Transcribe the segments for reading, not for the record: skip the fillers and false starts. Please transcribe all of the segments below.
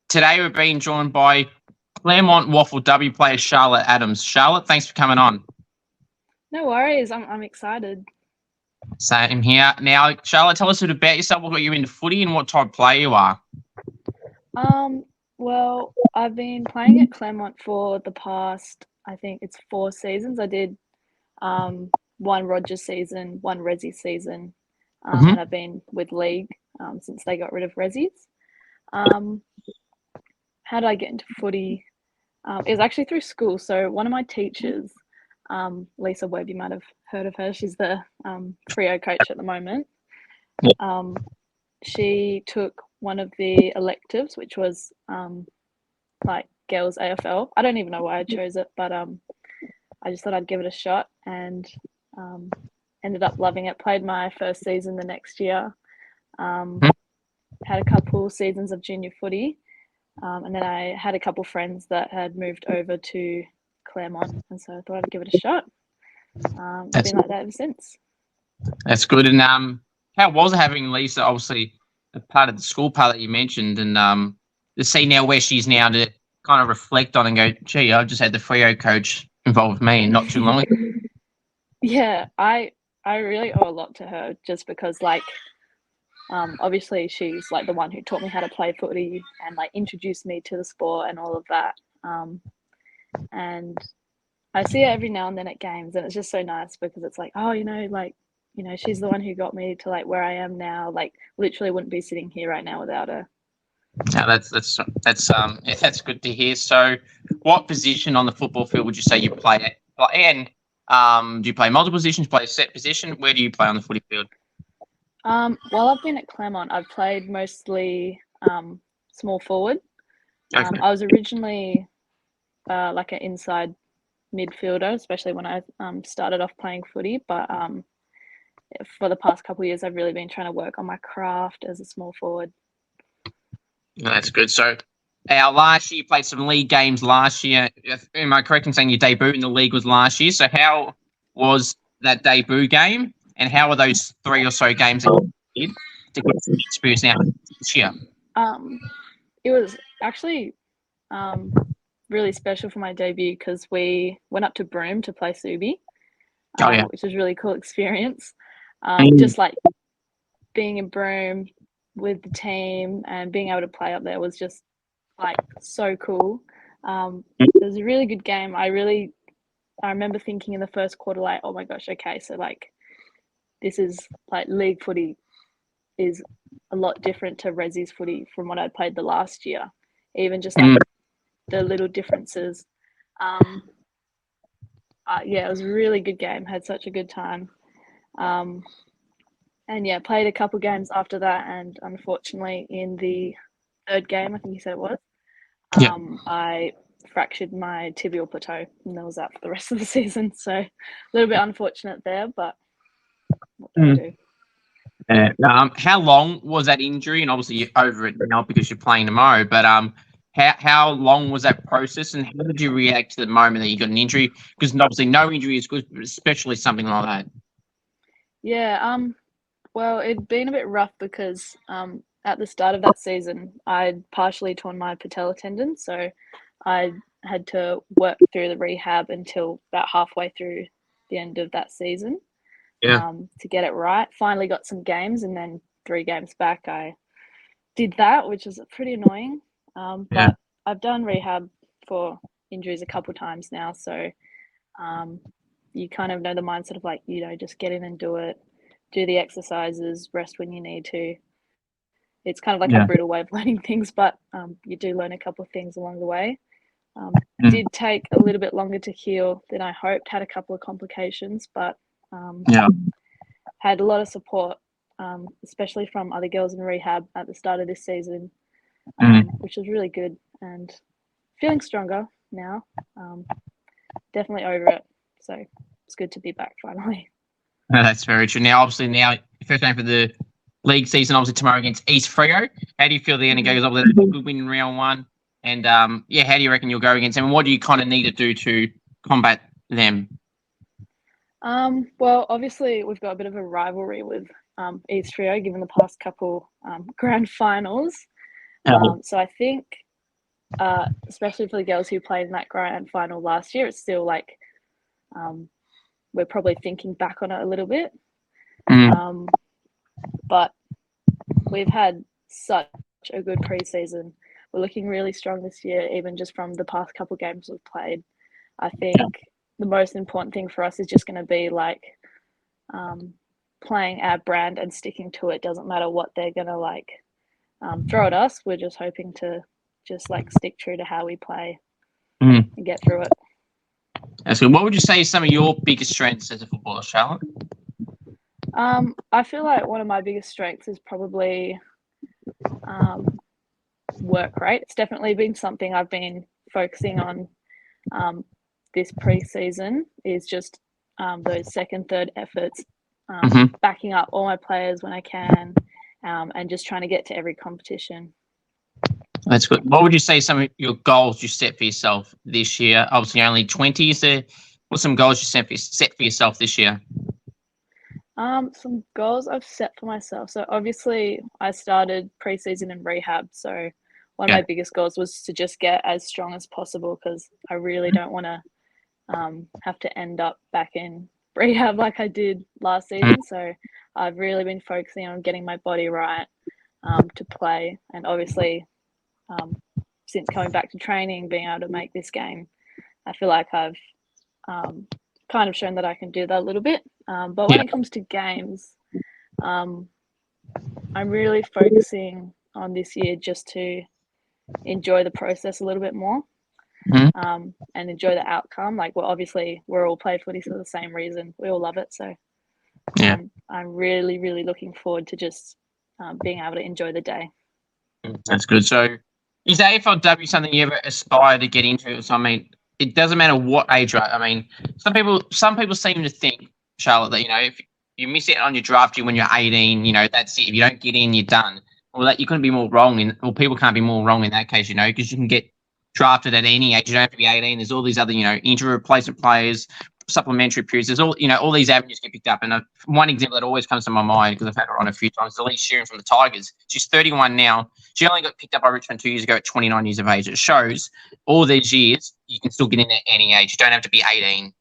today we're being joined by Claremont WAFLW player Charlotte Adams. Charlotte, thanks for coming on. No worries. I'm excited. Same here. Now, Charlotte, tell us a bit about yourself. What got you into footy and what type of player you are? Well, I've been playing at Claremont for the past, I think it's 4 seasons. I did one Rogers season, one Resi season, and I've been with League since they got rid of Resis. How did I get into footy? It was actually through school. So one of my teachers, Lisa Webb, you might have heard of her. She's the Freo coach at the moment. She took one of the electives, which was like girls AFL. I don't even know why I chose it, but I just thought I'd give it a shot and ended up loving it. Played my first season the next year. Had a couple seasons of junior footy. And then I had a couple friends that had moved over to Claremont, and so I thought I'd give it a shot. It's been like that ever since. That's good. And how was it having Lisa, obviously, a part of the school part that you mentioned, and to see now where she's now to kind of reflect on and go, gee, I've just had the Freo coach involved with me not too long ago. Yeah, I really owe a lot to her just because, like, obviously she's like the one who taught me how to play footy and like introduced me to the sport and all of that. And I see her every now and then at games, and it's just so nice because it's like, oh, she's the one who got me to like where I am now. Like, literally wouldn't be sitting here right now without her. No, that's good to hear. So, what position on the football field would you say you play at? And do you play multiple positions? Play a set position? Where do you play on the footy field? While I've been at Claremont, I've played mostly small forward. Okay. I was originally like an inside midfielder, especially when I started off playing footy. But for the past couple of years, I've really been trying to work on my craft as a small forward. No, that's good. So, last year you played some league games last year. Am I correct in saying your debut in the league was last year? So, how was that debut game, and how are those 3 or so games that you did to get some experience now this year? It was actually really special for my debut because we went up to Broome to play Subi, which was a really cool experience. Just like being in Broome with the team and being able to play up there was just like so cool. It was a really good game. I remember thinking in the first quarter, like, oh my gosh, okay, so like this is like league footy is a lot different to Resi's footy from what I played the last year. Even just like the little differences. Yeah, it was a really good game. Had such a good time. And yeah, played a couple games after that, and unfortunately in the 3rd game, I think you said it was, I fractured my tibial plateau, and that was out for the rest of the season. So a little bit unfortunate there, but what can I do? How long was that injury? And obviously you're over it now because you're playing tomorrow, but how long was that process, and how did you react to the moment that you got an injury? Because obviously no injury is good, but especially something like that. Yeah, well, it'd been a bit rough because at the start of that season, I'd partially torn my patella tendon, so I had to work through the rehab until about halfway through the end of that season to get it right. Finally got some games, and then 3 games back, I did that, which was pretty annoying. But I've done rehab for injuries a couple times now, so you kind of know the mindset of like, just get in and do it. Do the exercises, rest when you need to. It's kind of like a brutal way of learning things, but you do learn a couple of things along the way. Did take a little bit longer to heal than I hoped, had a couple of complications, but had a lot of support, especially from other girls in rehab at the start of this season, which was really good, and feeling stronger now. Definitely over it, so it's good to be back finally. No, that's very true. Now, obviously, first game for the league season, obviously tomorrow against East Freo. How do you feel the end goes? Obviously, a good win in round 1, and how do you reckon you'll go against them? And what do you kind of need to do to combat them? Well, obviously, we've got a bit of a rivalry with East Freo, given the past couple grand finals. So I think especially for the girls who played in that grand final last year, it's still like we're probably thinking back on it a little bit. But we've had such a good preseason. We're looking really strong this year, even just from the past couple of games we've played. I think the most important thing for us is just going to be like playing our brand and sticking to it. Doesn't matter what they're going to like throw at us. We're just hoping to just like stick true to how we play and get through it. That's good. What would you say is some of your biggest strengths as a footballer, Charlotte? I feel like one of my biggest strengths is probably work rate. It's definitely been something I've been focusing on this pre-season, is just those second, third efforts, backing up all my players when I can, and just trying to get to every competition. That's good. What would you say some of your goals you set for yourself this year? Obviously, only 20. Is there, what some goals you set for yourself this year? Some goals I've set for myself. So obviously, I started pre-season in rehab. So one of my biggest goals was to just get as strong as possible, because I really don't want to have to end up back in rehab like I did last season. So I've really been focusing on getting my body right to play. And obviously, since coming back to training, being able to make this game, I feel like I've kind of shown that I can do that a little bit. But when it comes to games, I'm really focusing on this year just to enjoy the process a little bit more, and enjoy the outcome. Like, well, obviously we're all play footy for the same reason. We all love it. So I'm really, really looking forward to just being able to enjoy the day. That's good. So is AFLW something you ever aspire to get into? So, I mean, it doesn't matter what age, right? I mean, some people seem to think, Charlotte, that, you know, if you miss out on your draft year when you're 18, you know, that's it. If you don't get in, you're done. Well, that you couldn't be more wrong. People can't be more wrong in that case, you know, because you can get drafted at any age. You don't have to be 18. There's all these other, you know, injury replacement players, supplementary periods. There's all, you know, all these avenues get picked up. And one example that always comes to my mind, because I've had her on a few times, is Lisa Webb from the Tigers. She's 31 now. She only got picked up by Richmond 2 years ago at 29 years of age. It shows all these years you can still get in at any age. You don't have to be 18.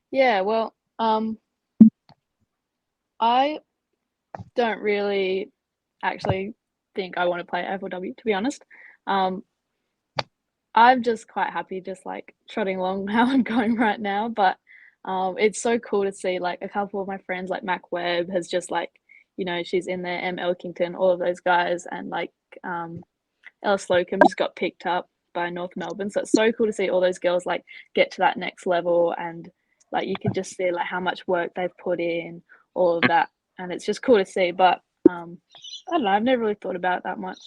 Yeah, well, I don't really actually think I want to play AFLW, to be honest. I'm just quite happy just like trotting along how I'm going right now. But it's so cool to see like a couple of my friends, like Mac Webb has just like, you know, she's in there, M. Elkington, all of those guys, and like Ella Slocum just got picked up by North Melbourne. So it's so cool to see all those girls like get to that next level, and like you can just see like how much work they've put in, all of that, and it's just cool to see. But I don't know, I've never really thought about it that much.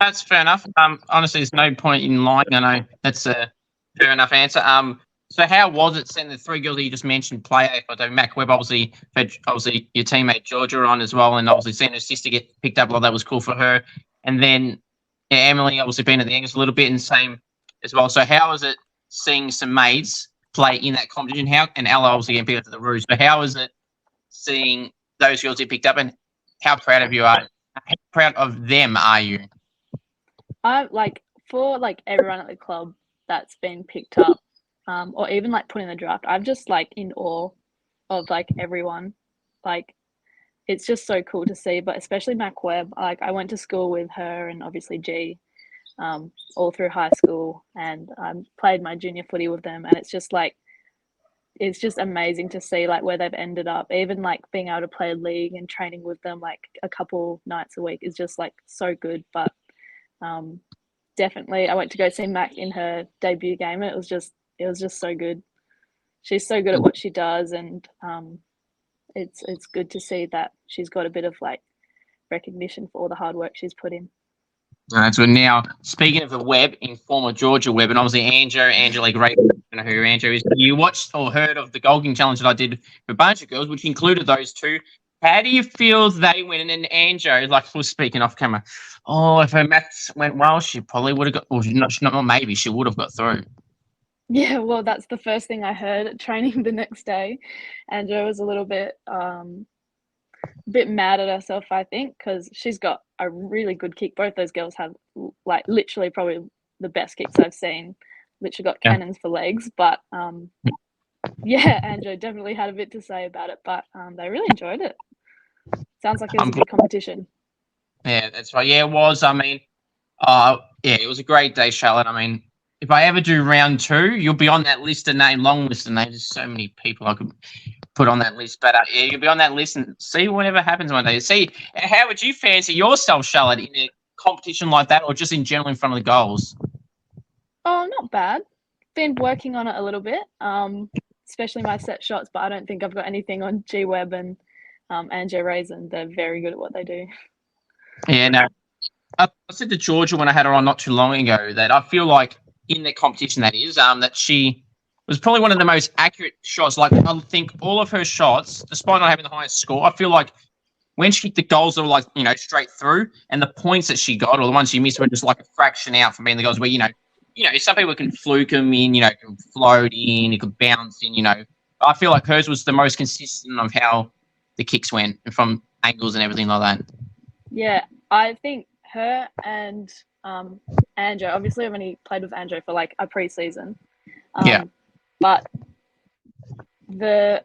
That's fair enough. Honestly, there's no point in lying. I know that's a fair enough answer. So how was it seeing the three girls that you just mentioned play AFLW? Mac Webb, obviously your teammate Georgia on as well, and obviously seeing her sister get picked up, that was cool for her. And then Emily obviously been at the Angus a little bit and same as well. So how was it seeing some mates play in that competition? And Ella obviously getting picked up to the Roos. But how was it seeing those girls get picked up, and how proud of them are you? I like, for like everyone at the club that's been picked up, or even like put in the draft, I'm just like in awe of like everyone. Like, it's just so cool to see. But especially Mac Webb, like I went to school with her and obviously G, all through high school, and I played my junior footy with them, and it's just like, it's just amazing to see like where they've ended up. Even like being able to play league and training with them like a couple nights a week is just like so good. But definitely I went to go see Mac in her debut game, and it was just so good. She's so good at what she does, and it's good to see that she's got a bit of like recognition for all the hard work she's put in. That's good. Now, speaking of the Webb, in former Georgia Webb, and obviously Angelique Ray, I don't know who Anjo is. You watched or heard of the Golging Challenge that I did for a bunch of girls, which included those two. How do you feel they win? And Anjo, like, was speaking off camera. Oh, if her maths went well, she probably would have got, or not maybe, she would have got through. Yeah, well, that's the first thing I heard at training the next day. Anjo was a little bit a bit mad at herself, I think, because she's got a really good kick. Both those girls have like literally probably the best kicks I've seen. Literally got cannons for legs, but yeah, Anjo definitely had a bit to say about it, but they really enjoyed it. Sounds like it was a good competition. Yeah, that's right. Yeah, it was. I mean, yeah, it was a great day, Charlotte. I mean, if I ever do round 2, you'll be on that list of names, long list of names. There's so many people I could put on that list, but yeah, you'll be on that list and see whatever happens one day. See, how would you fancy yourself, Charlotte, in a competition like that, or just in general in front of the goals? Oh, not bad. Been working on it a little bit, especially my set shots, but I don't think I've got anything on G Webb and Anjo Raisin. They're very good at what they do. Yeah, no. I said to Georgia when I had her on not too long ago that I feel like in the competition that she was probably one of the most accurate shots. Like I think all of her shots, despite not having the highest score, I feel like when she hit the goals that were like, straight through, and the points that she got or the ones she missed were just like a fraction out from being the goals where, some people can fluke them in, can float in, it could bounce in, I feel like hers was the most consistent of how the kicks went from angles and everything like that. Yeah, I think her and Anjo, obviously I've only played with Anjo for like a pre-season. Yeah. But their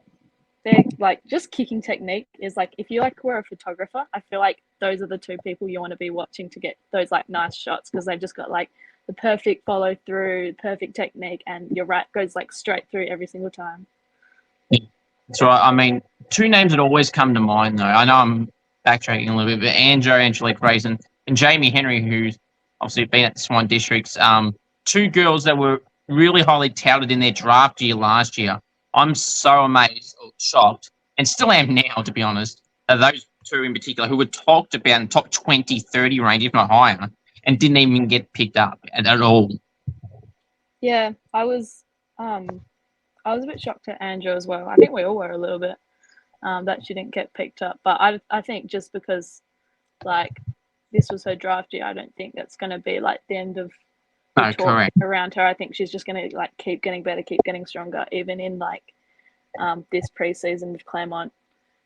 like just kicking technique is like, if you like were a photographer, I feel like those are the two people you want to be watching to get those like nice shots, because they've just got like the perfect follow through, perfect technique, and you're right, goes like straight through every single time. That's right. I mean, 2 names that always come to mind though. I know I'm backtracking a little bit, but Angelique Raisin and Jamie Henry, who's obviously been at the Swan Districts. 2 girls that were really highly touted in their draft year last year. I'm so amazed or shocked, and still am now, to be honest, that those 2 in particular who were talked about in top 20, 30 range, if not higher, and didn't even get picked up at all. Yeah, I was a bit shocked at Anjo as well. I think we all were a little bit that she didn't get picked up. But I think just because like this was her draft year, I don't think that's going to be like the end of the talk correct. around her. I think she's just going to like keep getting better, keep getting stronger, even in like this preseason with Claremont.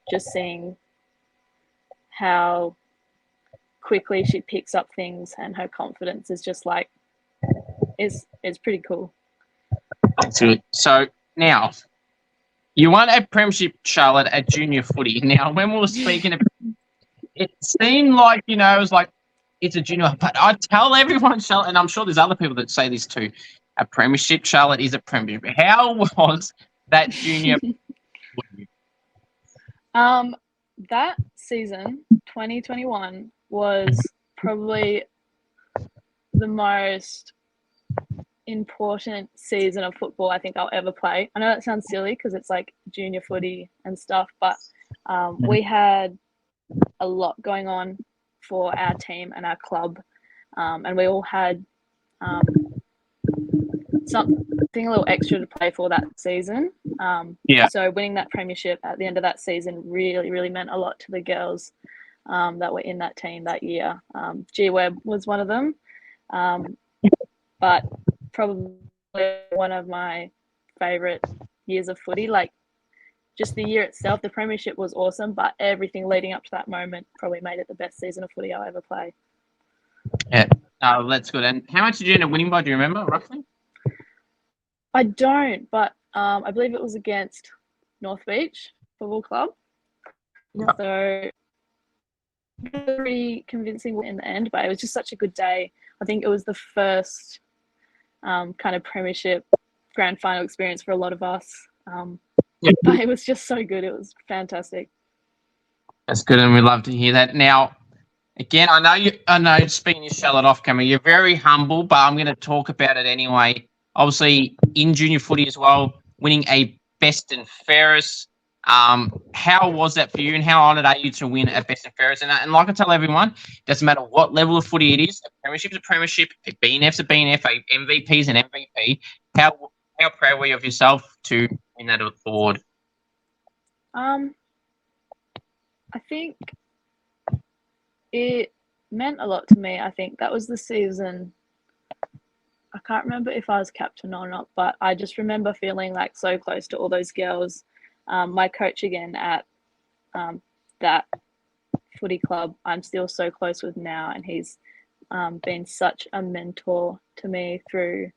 Just seeing how quickly she picks up things and her confidence is just like is pretty cool. That's good. So now, you won a premiership, Charlotte, at junior footy. Now, when we were speaking about it seemed like, it was like, it's a junior. But I tell everyone, Charlotte, and I'm sure there's other people that say this too, a premiership, Charlotte, is a premiership. How was that junior? That season, 2021, was probably the most important season of football I think I'll ever play. I know that sounds silly because it's like junior footy and stuff, but we had a lot going on for our team and our club, and we all had something a little extra to play for that season. So winning that premiership at the end of that season really, really meant a lot to the girls that were in that team that year. G Webb was one of them, but probably one of my favourite years of footy. Like, just the year itself, the premiership was awesome, but everything leading up to that moment probably made it the best season of footy I'll ever play. Yeah, that's good. And how much did you end up winning by? Do you remember roughly? I don't, but I believe it was against North Beach Football Club. Yeah. So pretty convincing in the end, but it was just such a good day. I think it was the first kind of premiership grand final experience for a lot of us. But it was just so good. It was fantastic. That's good, and we love to hear that. Now, again, I know, speaking of Charlotte off camera, you're very humble, but I'm going to talk about it anyway. Obviously, in junior footy as well, winning a best and fairest. How was that for you, and how honoured are you to win a best and fairest? And like I tell everyone, doesn't matter what level of footy it is, a premiership is a premiership, a BNF's a BNF, a MVP's an MVP. How proud were you of yourself to win that award? I think it meant a lot to me. I think that was the season. I can't remember if I was captain or not, but I just remember feeling like so close to all those girls. My coach again at that footy club I'm still so close with now, and he's been such a mentor to me through.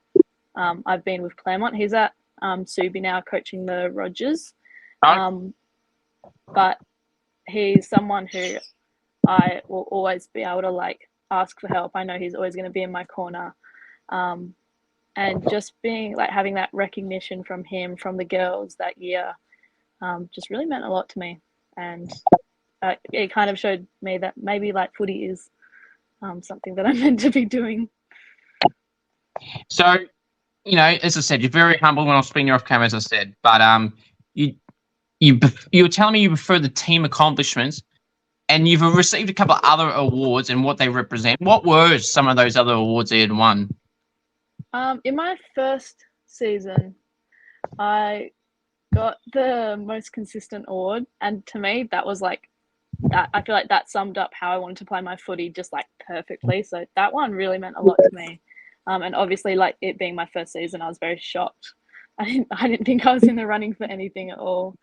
I've been with Claremont. He's at Subi now, coaching the Rogers, but he's someone who I will always be able to like ask for help. I know he's always going to be in my corner, and just being like having that recognition from him, from the girls that year, just really meant a lot to me, and it kind of showed me that maybe like footy is something that I'm meant to be doing. So, you know, as I said, you're very humble when I was speaking off camera, as I said, but you were telling me you prefer the team accomplishments, and you've received a couple of other awards and what they represent. What were some of those other awards you had won? In my first season, I got the most consistent award, and to me, that was like that. I feel like that summed up how I wanted to play my footy just like perfectly. So that one really meant a lot to me. And obviously, like it being my first season, I was very shocked. I didn't think I was in the running for anything at all.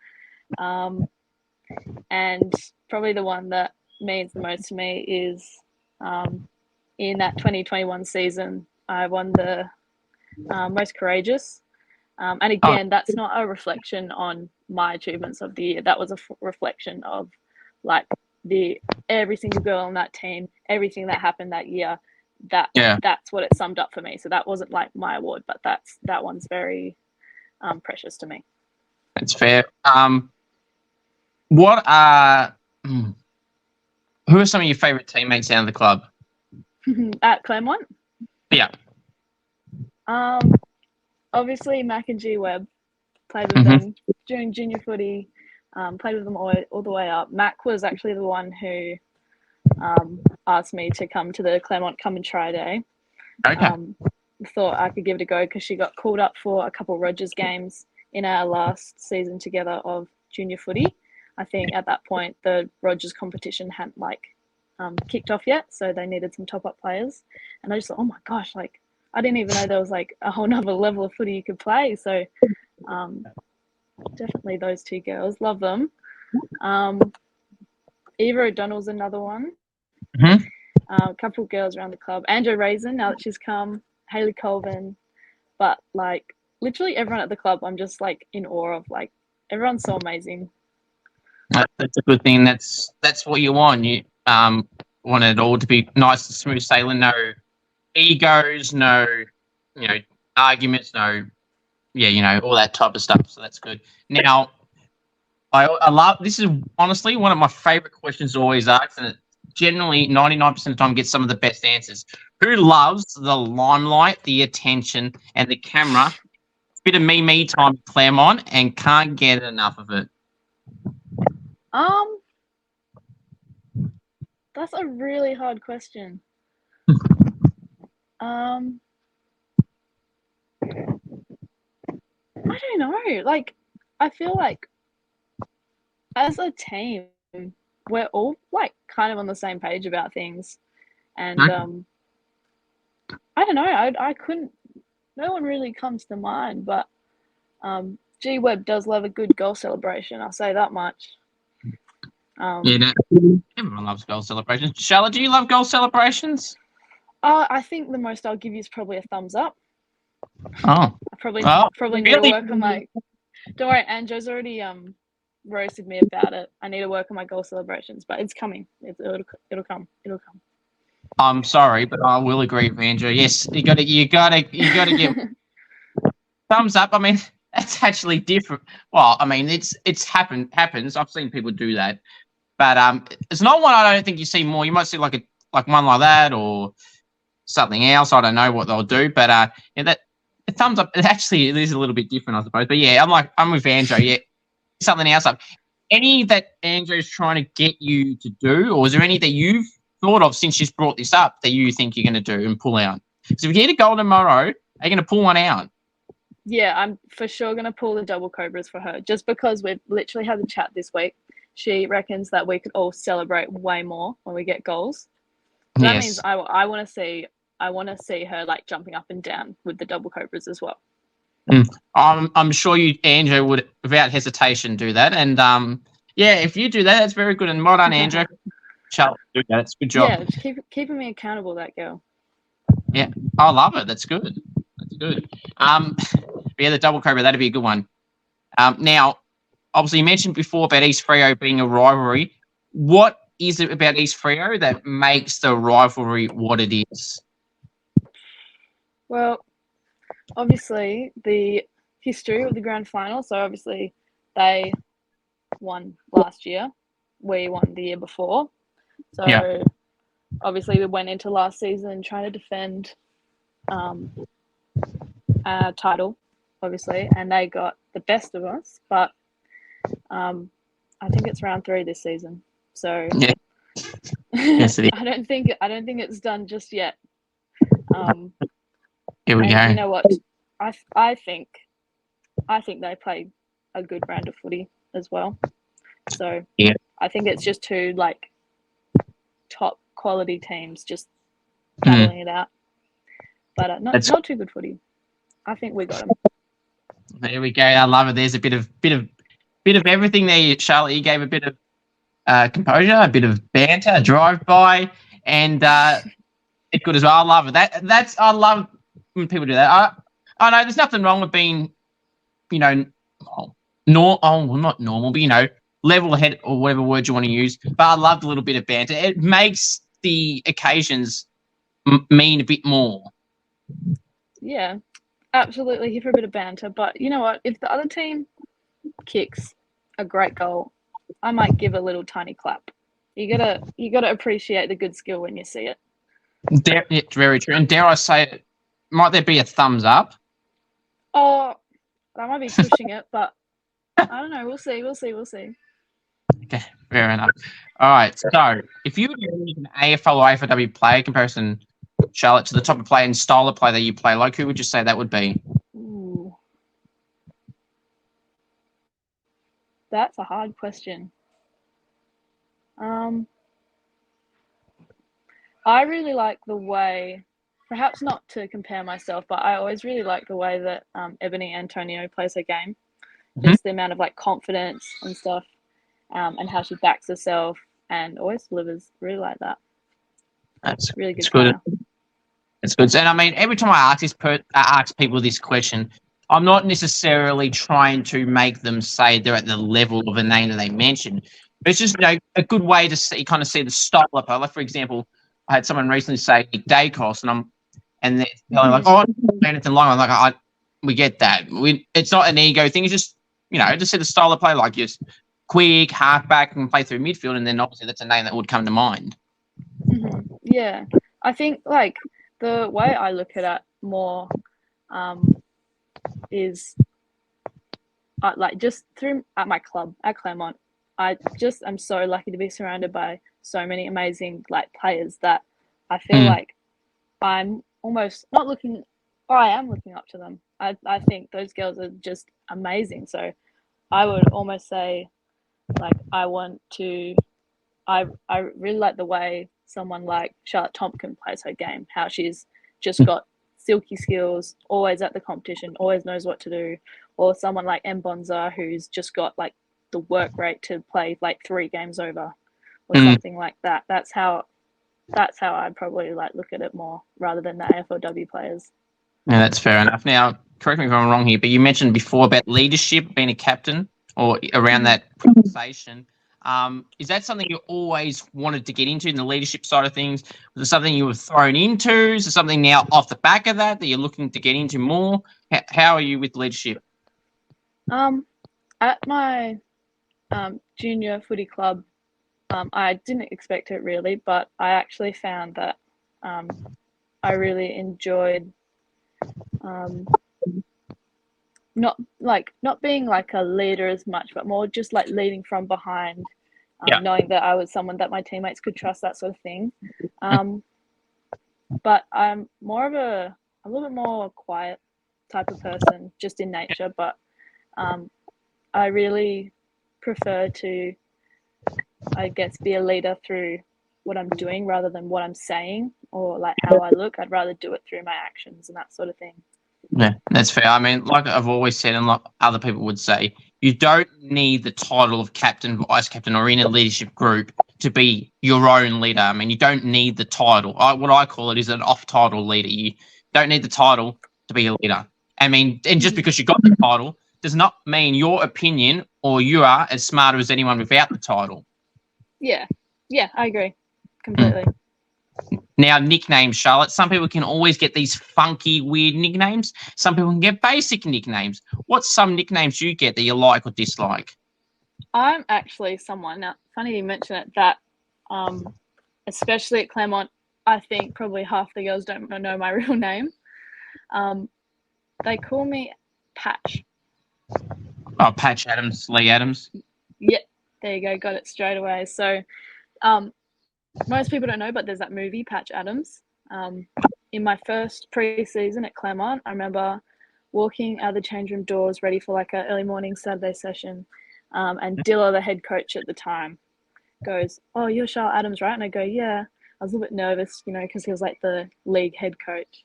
And probably the one that means the most to me is in that 2021 season, I won the most courageous. And again, that's not a reflection on my achievements of the year. That was a reflection of like every single girl on that team, everything that happened that year. That's what it summed up for me. So that wasn't like my award, but that one's very precious to me. That's fair. Who are some of your favourite teammates out of the club? At Claremont? Yeah. Obviously Mac and G Webb. Played with them during junior footy. Played with them all the way up. Mac was actually the one who asked me to come to the Claremont Come and Try Day. Okay. Thought I could give it a go because she got called up for a couple Rogers games in our last season together of junior footy. I think at that point the Rogers competition hadn't kicked off yet, so they needed some top up players. And I just thought, oh my gosh, like I didn't even know there was like a whole nother level of footy you could play. So definitely those two girls, love them. Eva O'Donnell's another one. A couple of girls around the club. Anjo Raisin, now that she's come. Hayley Colvin. But like literally everyone at the club, I'm just like in awe of. Like everyone's so amazing. That's a good thing. That's what you want. You want it all to be nice and smooth sailing. No egos, no arguments, no all that type of stuff. So that's good. Now, I love this. Is honestly one of my favorite questions always asked, and it generally 99% of the time gets some of the best answers. Who loves the limelight, the attention, and the camera? Bit of me time at Claremont and can't get enough of it. That's a really hard question. I don't know. Like, I feel like as a team, we're all like kind of on the same page about things, and I don't know. I couldn't. No one really comes to mind, but G Webb does love a good goal celebration. I'll say that much. Everyone loves goal celebrations. Charlotte, do you love goal celebrations? I think the most I'll give you is probably a thumbs up. Oh, I probably need to work on my. Don't worry, Anjo's already roasted me about it. I need to work on my goal celebrations, but it's coming. It'll come. It'll come. I'm sorry, but I will agree with Andrew. Yes, you got to give thumbs up. I mean, that's actually different. Well, I mean, it's happens. I've seen people do that, but it's not one I don't think you see more. You might see like one like that or something else. I don't know what they'll do, but that thumbs up. It is a little bit different, I suppose. But yeah, I'm with Andrew. Yeah, something else up. Any that Andrew's trying to get you to do, or is there any that you've thought of since she's brought this up that you think you're going to do and pull out? So if you get a goal tomorrow, are you going to pull one out? Yeah, I'm for sure going to pull the double cobras for her, just because we've literally had a chat this week. She reckons that we could all celebrate way more when we get goals. So that means I want to see her like jumping up and down with the double cobras as well. I'm sure Andrew would without hesitation do that, and Yeah, if you do that, that's very good. And well done, Anjo. Charlotte, do that. It's a good job. Yeah, just keeping me accountable, that girl. Yeah, I love it. That's good. That's good. Yeah, the double cobra, that'd be a good one. Now, obviously, you mentioned before about East Freo being a rivalry. What is it about East Freo that makes the rivalry what it is? Well, obviously the history of the grand final. So obviously they won last year. We won the year before. So Yeah. obviously we went into last season trying to defend our title, obviously, and they got the best of us. But I think it's round 3 this season. So Yeah. Yes, it is. I don't think it's done just yet. Here we go. You know what? I think they play a good brand of footy as well. So yeah. I think it's just 2 like top quality teams just battling it out. But not too good footy. I think we got them. There we go. I love it. There's a bit of everything there, Charlotte. You gave a bit of composure, a bit of banter, a drive-by, and it's good as well. I love it. I love when people do that. I know there's nothing wrong with being, not normal, but level-headed or whatever word you want to use. But I love the little bit of banter. It makes the occasions mean a bit more. Yeah, absolutely here for a bit of banter. But you know what? If the other team kicks a great goal, I might give a little tiny clap. You gotta appreciate the good skill when you see it. It's very true. And dare I say it, might there be a thumbs up? Oh, I might be pushing it, but I don't know. We'll see. Okay, fair enough. All right. So, if you were to make an AFL or AFLW player comparison, Charlotte, to the type of play and style of play that you play, like who would you say that would be? Ooh. That's a hard question. I really like the way, perhaps not to compare myself, but I always really like the way that Ebony Antonio plays her game. Just the amount of like confidence and stuff, and how she backs herself and always delivers. Really like that. That's really good. Good. It's good. And I mean, every time I ask people this question, I'm not necessarily trying to make them say they're at the level of a name that they mentioned. But it's just a good way to see the style of play. Like, for example, I had someone recently say Dacos, and they're like, "Oh, I don't know anything like." I'm like, we get that. It's not an ego thing. It's just just see the style of play, like just quick halfback and play through midfield, and then obviously that's a name that would come to mind. Mm-hmm. Yeah, I think like the way I look at it more is like just through at my club at Claremont. I just am so lucky to be surrounded by so many amazing like players that I feel like I'm almost not looking, or I am looking up to them. I think those girls are just amazing. So I would almost say like I really like the way someone like Charlotte Tompkin plays her game, how she's just got silky skills, always at the competition, always knows what to do. Or someone like Mbonza who's just got like the work rate to play like 3 games over or something like that. That's how I'd probably like look at it more rather than the AFLW players. Yeah, that's fair enough. Now, correct me if I'm wrong here, but you mentioned before about leadership, being a captain, or around that conversation. Is that something you always wanted to get into in the leadership side of things? Was it something you were thrown into? Is it something now off the back of that you're looking to get into more? How are you with leadership? At my junior footy club, I didn't expect it really, but I actually found that I really enjoyed not being like a leader as much, but more just like leading from behind, knowing that I was someone that my teammates could trust, that sort of thing. But I'm more of a little bit more quiet type of person, just in nature. But I really prefer to, I guess, be a leader through what I'm doing rather than what I'm saying or like how I look. I'd rather do it through my actions and that sort of thing. Yeah, that's fair. I mean, like I've always said, and like other people would say, you don't need the title of captain, vice captain, or in a leadership group to be your own leader. I mean, you don't need the title. What I call it is an off-title leader. You don't need the title to be a leader. I mean, and just because you got the title does not mean your opinion or you are as smart as anyone without the title. Yeah, I agree completely. Now, nicknames, Charlotte. Some people can always get these funky, weird nicknames. Some people can get basic nicknames. What's some nicknames you get that you like or dislike? I'm actually someone, now, funny you mention it, that especially at Claremont, I think probably half the girls don't know my real name. They call me Patch. Oh, Patch Adams, Lee Adams. Yeah, there you go. Got it straight away. So most people don't know, but there's that movie, Patch Adams. In my first pre-season at Claremont, I remember walking out the change room doors ready for like an early morning Saturday session. And Dilla, the head coach at the time, goes, "Oh, you're Charlotte Adams, right?" And I go, "Yeah." I was a little bit nervous, you know, because he was like the league head coach.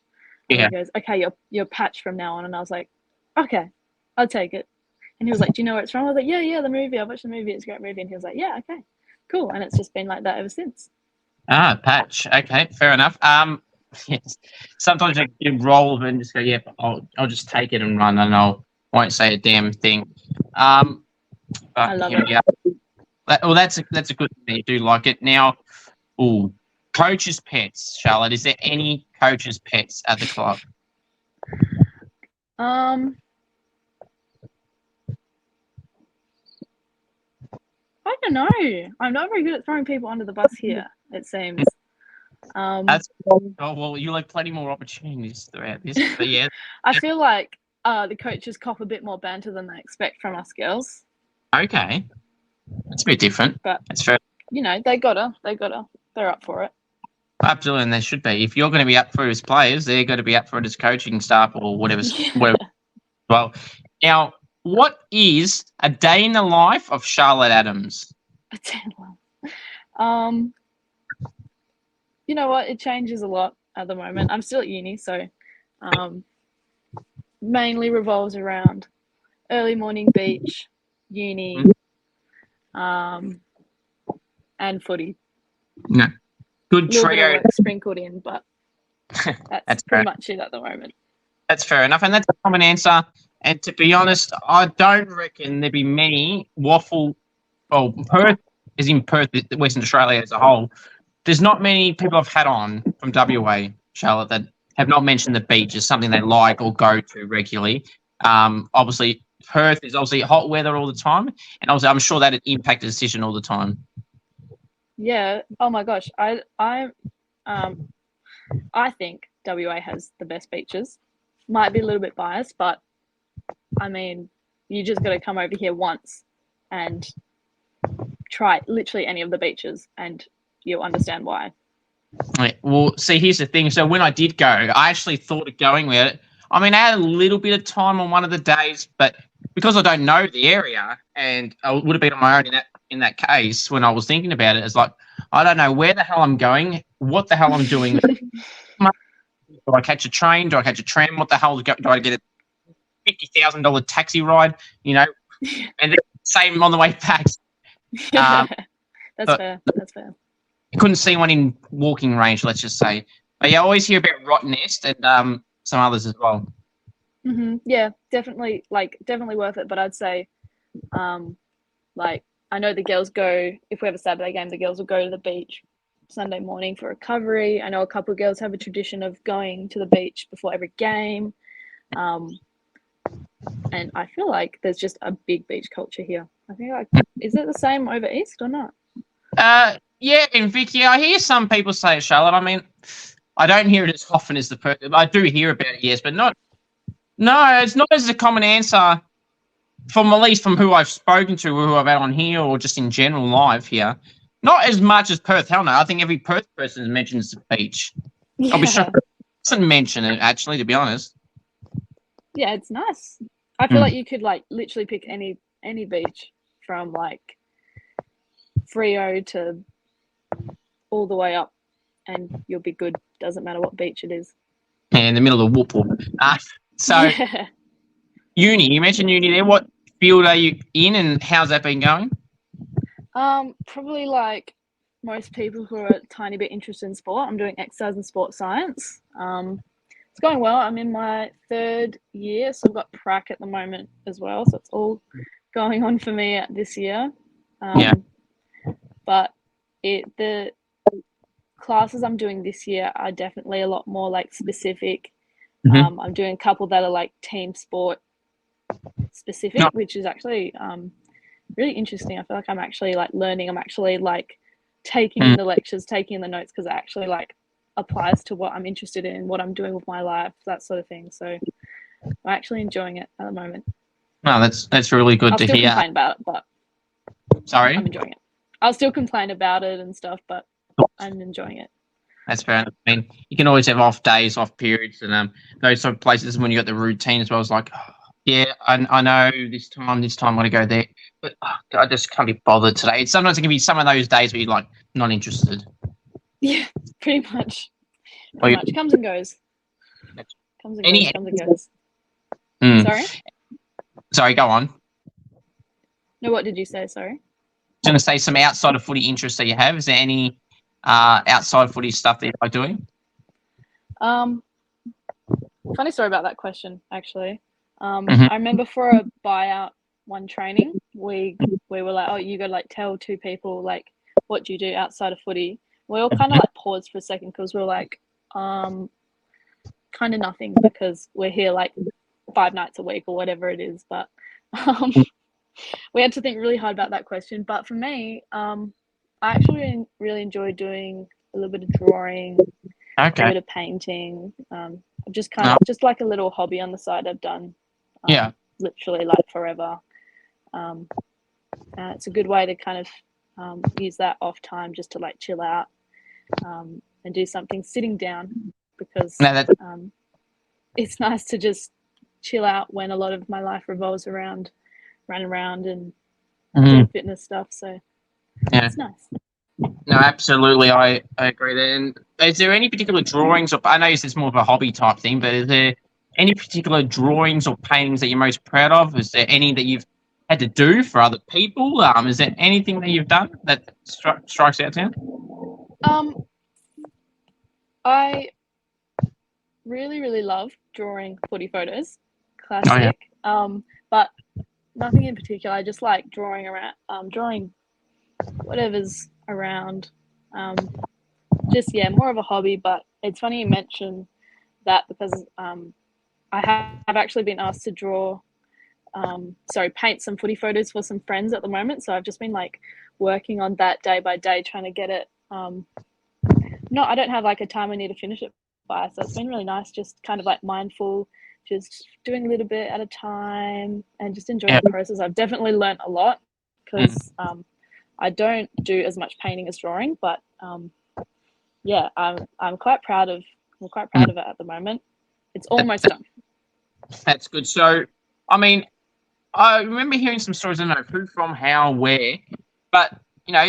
And he goes, "Okay, you're Patch from now on." And I was like, "Okay, I'll take it." And he was like, "Do you know where it's from?" I was like, "Yeah, the movie. I watched the movie. It's a great movie." And he was like, "Yeah, okay, cool." And it's just been like that ever since. Ah, Patch. Okay, fair enough. Yes. Sometimes I get roll and just go, "Yep, I'll just take it and run, and won't say a damn thing." I love it. Well, that's a good thing. I do like it. Now, coaches' pets, Charlotte. Is there any coaches' pets at the club? I don't know. I'm not very good at throwing people under the bus here, it seems. Well, you'll have plenty more opportunities throughout this. But yeah, I feel like the coaches cop a bit more banter than they expect from us girls. Okay, that's a bit different. But that's fair. You know, they gotta. They're up for it. Absolutely, and they should be. If you're going to be up for it as players, they're going to be up for it as coaching staff or whatever. Well, now, what is a day in the life of Charlotte Adams? A day in the life. You know what? It changes a lot at the moment. I'm still at uni, so mainly revolves around early morning beach, uni, and footy. No, good trio. Bit of work sprinkled in, but that's pretty much it at the moment. That's fair enough, and that's a common answer. And to be honest, I don't reckon there'd be many Perth, as in Perth, Western Australia as a whole. There's not many people I've had on from WA, Charlotte, that have not mentioned the beach as something they like or go to regularly. Obviously, Perth is obviously hot weather all the time, and obviously, I'm sure that it impacts the decision all the time. Yeah. Oh my gosh. I think WA has the best beaches. Might be a little bit biased, but I mean, you just got to come over here once and try literally any of the beaches, and you'll understand why. Right. Well, see, here's the thing. So when I did go, I actually thought of going with it. I mean, I had a little bit of time on one of the days, but because I don't know the area, and I would have been on my own in that case when I was thinking about it, it's like, I don't know where the hell I'm going, what the hell I'm doing. Do I catch a train? Do I catch a tram? What the hell do I get a $50,000 taxi ride? You know, and then same on the way back. That's fair. That's fair. I couldn't see one in walking range, let's just say. But yeah, I always hear about Rotten Nest and some others as well. Mm-hmm. Yeah, definitely worth it. But I'd say, I know the girls go, if we have a Saturday game, the girls will go to the beach Sunday morning for recovery. I know a couple of girls have a tradition of going to the beach before every game. And I feel like there's just a big beach culture here. I think is it the same over East or not? Yeah, in Vicky, I hear some people say it, Charlotte. I mean, I don't hear it as often as I do hear about it, yes, but it's not as a common answer from at least from who I've spoken to, or who I've had on here, or just in general live here. Not as much as Perth. Hell no, I think every Perth person mentions the beach. Yeah. I'll be shocked if doesn't mention it, actually, to be honest. Yeah, it's nice. I feel like you could literally pick any beach from Freo to all the way up, and you'll be good. Doesn't matter what beach it is. Yeah, in the middle of the whoop. So, uni. You mentioned uni there. What field are you in, and how's that been going? Probably like most people who are a tiny bit interested in sport, I'm doing exercise and sports science. It's going well. I'm in my 3rd year, so I've got prac at the moment as well. So it's all going on for me this year. But the classes I'm doing this year are definitely a lot more like specific. I'm doing a couple that are like team sport specific, which is actually really interesting. I feel like I'm actually like learning. I'm actually like taking in the lectures, taking in the notes, because it actually like applies to what I'm interested in, what I'm doing with my life, that sort of thing. So I'm actually enjoying it at the moment. No, that's really good to hear. I'll still complain about it, but sorry, I'm enjoying it. I'll still complain about it and stuff, but I'm enjoying it. That's fair enough. I mean, you can always have off days, off periods, and those sort of places when you got the routine as well. It's like, yeah, I know this time I want to go there, but I just can't be bothered today. Sometimes it can be some of those days where you're like not interested. Yeah, pretty much. Comes and goes. Comes and goes. Sorry? Sorry, go on. No, what did you say? Sorry. I was going to say some outside of footy interests that you have. Is there any outside footy stuff that you like doing? Funny story about that question, actually. I remember for a buyout one training, we were like, oh, you got to like tell 2 people like what do you do outside of footy. We all kind of like paused for a second because we were like, kind of nothing, because we're here like 5 nights a week or whatever it is. But we had to think really hard about that question. But for me, I actually really enjoy doing a little bit of drawing, a bit of painting. Just kind of just like a little hobby on the side I've done. Literally like forever. It's a good way to kind of use that off time just to like chill out and do something sitting down, because it's nice to just chill out when a lot of my life revolves around running around and doing fitness stuff. So it's nice. No, absolutely. I agree there. And is there any particular drawings, or I know it's more of a hobby type thing, but is there any particular drawings or paintings that you're most proud of? Is there any that you've had to do for other people? Is there anything that you've done that strikes out to you? I really, really love drawing footy photos. Classic. But nothing in particular. I just like drawing around, drawing whatever's around. Just more of a hobby. But it's funny you mention that, because I have actually been asked to paint some footy photos for some friends at the moment. So I've just been like working on that day by day, trying to get it. I don't have like a time I need to finish it by. So it's been really nice, just kind of like mindful, just doing a little bit at a time and just enjoying the process. I've definitely learned a lot, because I don't do as much painting as drawing, but I'm quite proud of it at the moment. It's almost done. That's good. So, I mean, I remember hearing some stories, I don't know who, from, how, where, but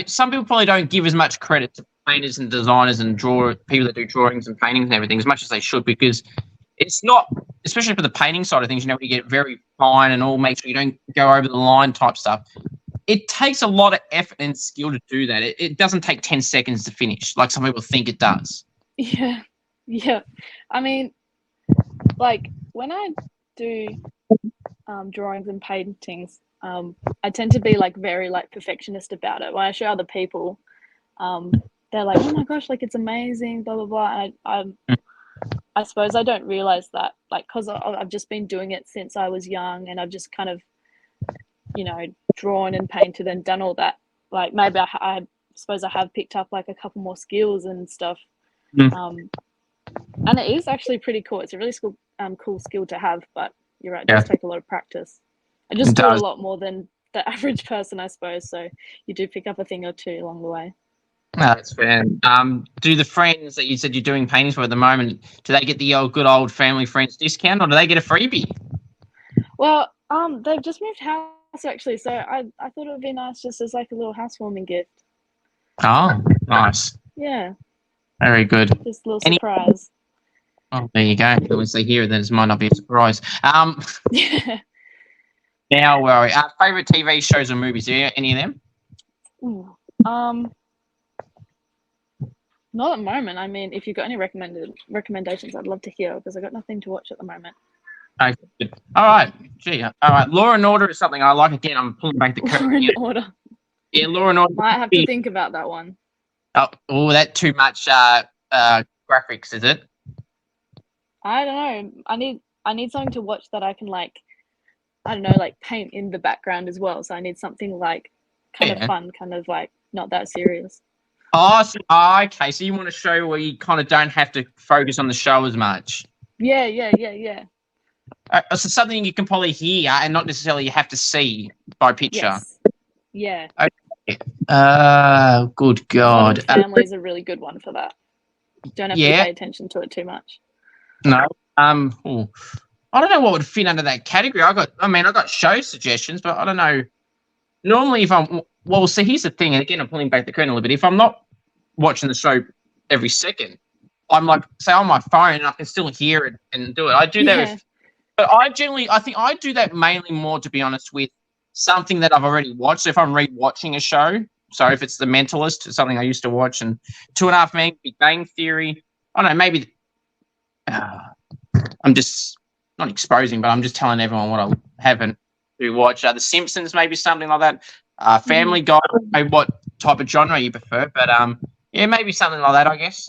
some people probably don't give as much credit to painters and designers and people that do drawings and paintings and everything as much as they should, because it's not, especially for the painting side of things, you get very fine and all, make sure you don't go over the line type stuff. It takes a lot of effort and skill to do that. It doesn't take 10 seconds to finish like some people think it does. Yeah. I mean, like when I do drawings and paintings, I tend to be like very like perfectionist about it. When I show other people, they're like, oh my gosh, like it's amazing, blah blah blah. And I suppose I don't realize that, like, because I've just been doing it since I was young, and I've just kind of drawn and painted and done all that. Like maybe I suppose I have picked up like a couple more skills and stuff. And it is actually pretty cool. It's a really cool skill to have, but you're right, it does take a lot of practice. I just do it a lot more than the average person, I suppose. So you do pick up a thing or two along the way. No, that's fair. Do the friends that you said you're doing paintings for at the moment, do they get the good old family friends discount, or do they get a freebie? Well, they've just moved house actually, so I thought it would be nice just as like a little housewarming gift. Oh, nice. Yeah. Very good. Just a little surprise. Oh, there you go. Once they hear it, then it might not be a surprise. Yeah. Now, well, favorite TV shows or movies? Are there any of them? Ooh. Not at the moment. I mean, if you've got any recommendations, I'd love to hear because I got nothing to watch at the moment. Okay, good. All right. Gee, all right. Law and Order is something I like. Again, I'm pulling back the Law curtain. and Order. Yeah, Law and Order. Might have to think about that one. Oh, that too much graphics, is it? I don't know. I need something to watch that I can like, I don't know, like paint in the background as well. So I need something like kind of fun, kind of like not that serious. Oh, okay. So you want a show where you kind of don't have to focus on the show as much. Yeah. So something you can probably hear and not necessarily you have to see by picture. Yes. Yeah. Okay. Good God. Modern Family is a really good one for that. Don't have to pay attention to it too much. No. I don't know what would fit under that category. I got show suggestions, but I don't know. Normally, see, here's the thing, and again, I'm pulling back the curtain a little bit. If I'm not watching the show every second, I'm like, say, on my phone, and I can still hear it and do it. I do that, but I think I do that mainly more, to be honest, with something that I've already watched. So if I'm re-watching a show, so if it's The Mentalist, something I used to watch, and 2.5 Men, Big Bang Theory, I don't know, maybe I'm just not exposing, but I'm just telling everyone what I haven't watch. The Simpsons, maybe something like that. Family Guy, what type of genre you prefer, but yeah, maybe something like that, I guess.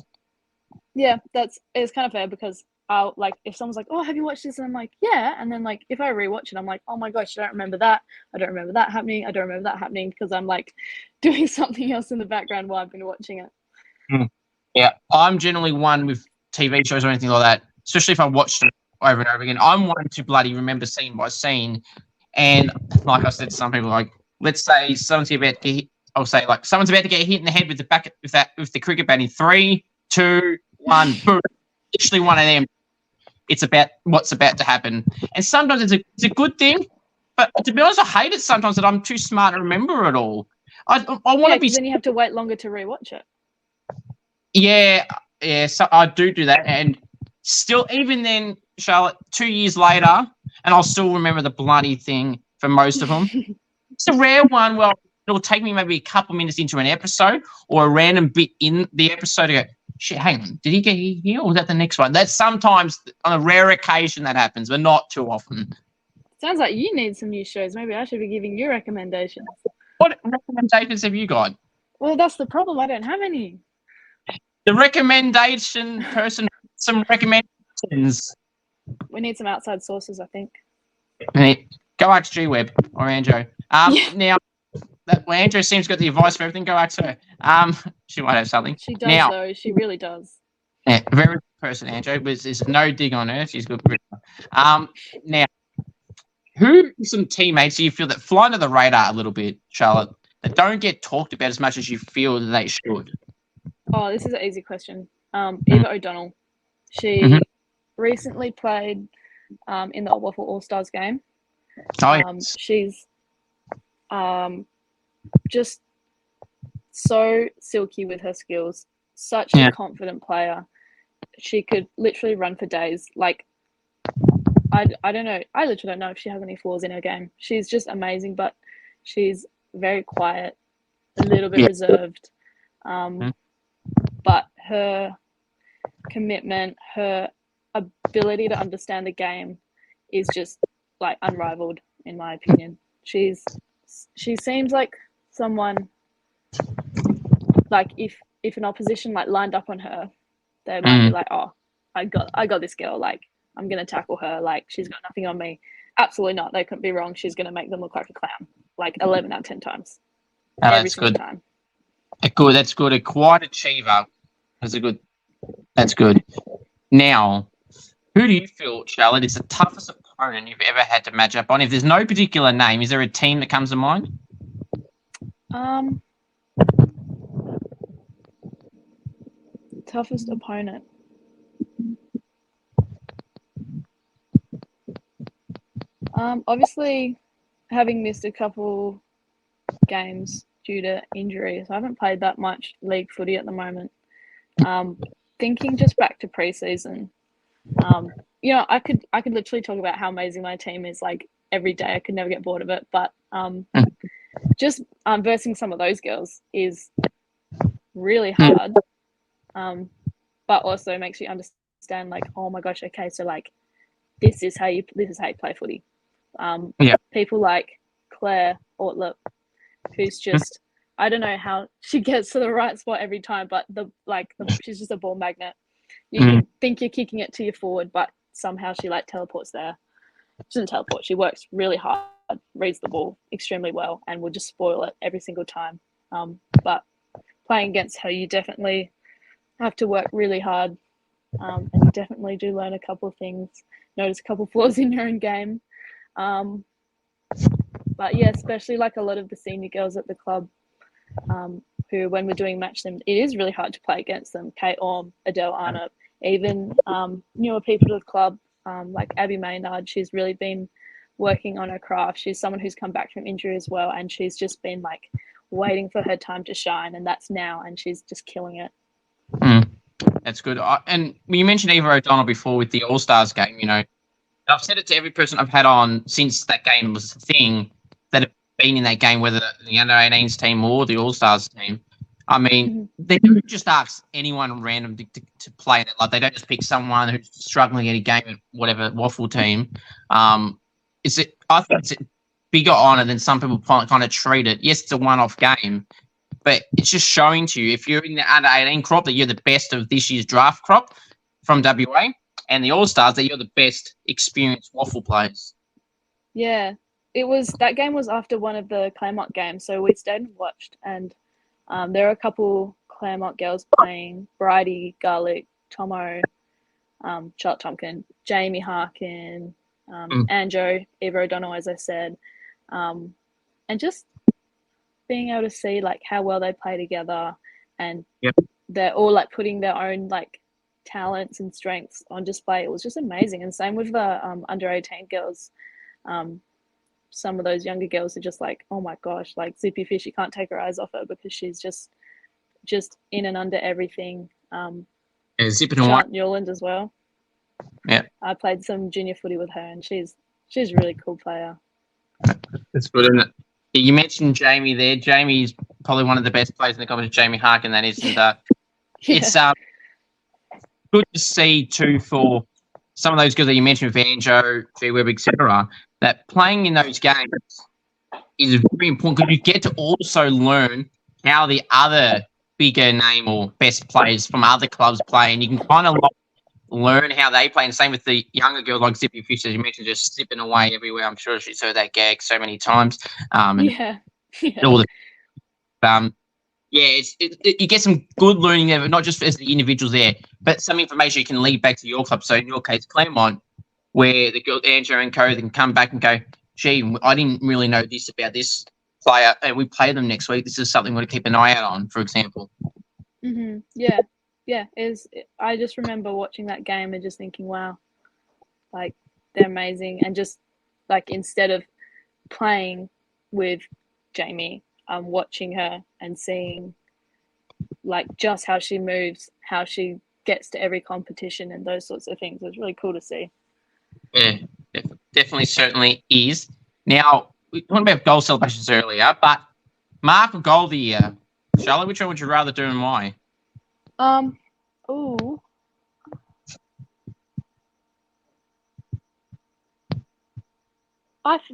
Yeah, it's kind of fair because I'll like if someone's like, "Oh, have you watched this?" and I'm like, "Yeah," and then like if I rewatch it, I'm like, "Oh my gosh, I don't remember that. I don't remember that happening. I don't remember that happening," because I'm like doing something else in the background while I've been watching it. Yeah, I'm generally one with TV shows or anything like that, especially if I watched it over and over again. I'm one to bloody remember scene by scene. And like I said to some people, like, let's say someone's about to hit, I'll say like someone's about to get hit in the head with the cricket bat in 3, 2, 1, boom. Literally one of them. It's about what's about to happen. And sometimes it's a good thing, but to be honest, I hate it sometimes that I'm too smart to remember it all. I want to be. Then you have to wait longer to rewatch it. Yeah. So I do that, and still, even then, Charlotte, 2 years later, and I'll still remember the bloody thing for most of them. It's a rare one. Well, it'll take me maybe a couple minutes into an episode or a random bit in the episode to go, shit, hang on, did he get here or was that the next one? That's sometimes on a rare occasion that happens, but not too often. Sounds like you need some new shows. Maybe I should be giving you recommendations. What recommendations have you got? Well, that's the problem. I don't have any. The recommendation person, some recommendations. We need some outside sources, I think. Go ask G Webb or Anjo. Now, Anjo seems to got the advice for everything. Go ask her. She might have something. She does, though. She really does. Yeah, very good person, Anjo. But there's no dig on her. She's good. Now, who are some teammates do you feel that fly under the radar a little bit, Charlotte, that don't get talked about as much as you feel that they should? Oh, this is an easy question. Eva O'Donnell. She recently played in the WAFL All-Stars game. Yes. She's just so silky with her skills. Such a confident player. She could literally run for days. Like, I don't know. I literally don't know if she has any flaws in her game. She's just amazing, but she's very quiet, a little bit reserved. But her commitment, her ability to understand the game is just like unrivaled, in my opinion. She seems like someone like if an opposition like lined up on her, they might be like, "Oh, I got this girl. Like, I'm gonna tackle her. Like, she's got nothing on me." Absolutely not. They couldn't be wrong. She's gonna make them look like a clown, like 11 out of 10 times, every single time. Good. That's good. A quiet achiever. That's good. Now, who do you feel, Charlotte, is the toughest opponent you've ever had to match up on? If there's no particular name, is there a team that comes to mind? Toughest opponent. Obviously, having missed a couple games due to injury, so I haven't played that much league footy at the moment. Thinking just back to preseason, I could literally talk about how amazing my team is, like every day. I could never get bored of it. But just versing some of those girls is really hard. But also makes you understand, like, oh my gosh, okay, so like this is how you play footy. People like Claire AFLW, who's just, I don't know how she gets to the right spot every time, but she's just a ball magnet. You can think you're kicking it to your forward, but somehow she like teleports there. She doesn't teleport. She works really hard, reads the ball extremely well, and will just spoil it every single time. But playing against her, you definitely have to work really hard, and you definitely do learn a couple of things, notice a couple of flaws in your own game. But yeah, especially like a lot of the senior girls at the club, who, when we're doing match them, it is really hard to play against them. Kate Orm, Adele Arnott, even newer people to the club, like Abby Maynard. She's really been working on her craft. She's someone who's come back from injury as well, and she's just been like waiting for her time to shine, and that's now, and she's just killing it. That's good. And you mentioned Eva O'Donnell before with the All-Stars game. You know, I've said it to every person I've had on since that game was a thing, that have been in that game, whether the under-18s team or the All-Stars team. I mean, they don't just ask anyone random to play it. Like, they don't just pick someone who's struggling at a game at whatever WAFL team. I think it's a bigger honour than some people kind of treat it. Yes, it's a one-off game, but it's just showing to you, if you're in the under-18 crop, that you're the best of this year's draft crop from WA, and the All-Stars, that you're the best experienced WAFL players. Yeah, that game was after one of the Claremont games, so we stayed and watched, and there are a couple Claremont girls playing: Bridie, Garlic, Tomo, Charlotte Tompkin, Jamie Harkin, Anjo, Eva O'Donnell, as I said, and just being able to see like how well they play together, and they're all like putting their own like talents and strengths on display. It was just amazing. And same with the under-18 girls. Some of those younger girls are just like, oh my gosh, like Zippy Fish, you can't take her eyes off her because she's just in and under everything. Zipping and White Newland as well. Yeah, I played some junior footy with her, and she's a really cool player. That's good, isn't it? You mentioned Jamie there. Jamie's probably one of the best players in the competition, Jamie Harkin, that is. And it's good to see too, for some of those girls that you mentioned, with Anjo, G Webb, etc., that playing in those games is very important, because you get to also learn how the other bigger name or best players from other clubs play, and you can kind of learn how they play. And same with the younger girls like Zippy Fish, as you mentioned, just zipping away everywhere. I'm sure she's heard that gag so many times. You get some good learning there, but not just as the individuals there, but some information you can lead back to your club. So in your case, Claremont, where the girl Anjo and co can come back and go, gee, I didn't really know this about this player, and we play them next week. This is something we're to keep an eye out on, for example. I just remember watching that game and just thinking, wow, like, they're amazing. And just like, instead of playing with Jamie, I'm watching her and seeing like just how she moves, how she gets to every competition, and those sorts of things. It was really cool to see. Yeah, definitely, certainly is. Now, we talked about goal celebrations earlier, but mark a goal of the year. Charlotte, which one would you rather do and why? I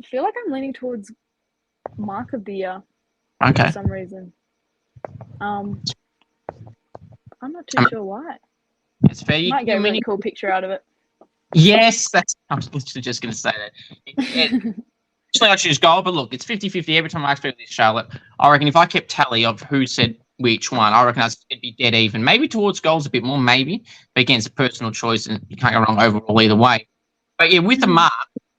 feel like I'm leaning towards mark of the year. Okay. For some reason. I'm not too sure why. It's fair. You might get a really cool picture out of it. Yes, I was literally just going to say that. Actually, I choose goal, but look, it's 50-50 every time I speak with this, Charlotte. I reckon if I kept tally of who said which one, I reckon it'd be dead even. Maybe towards goals a bit more, maybe. But again, it's a personal choice, and you can't go wrong overall either way. But yeah, with the mark,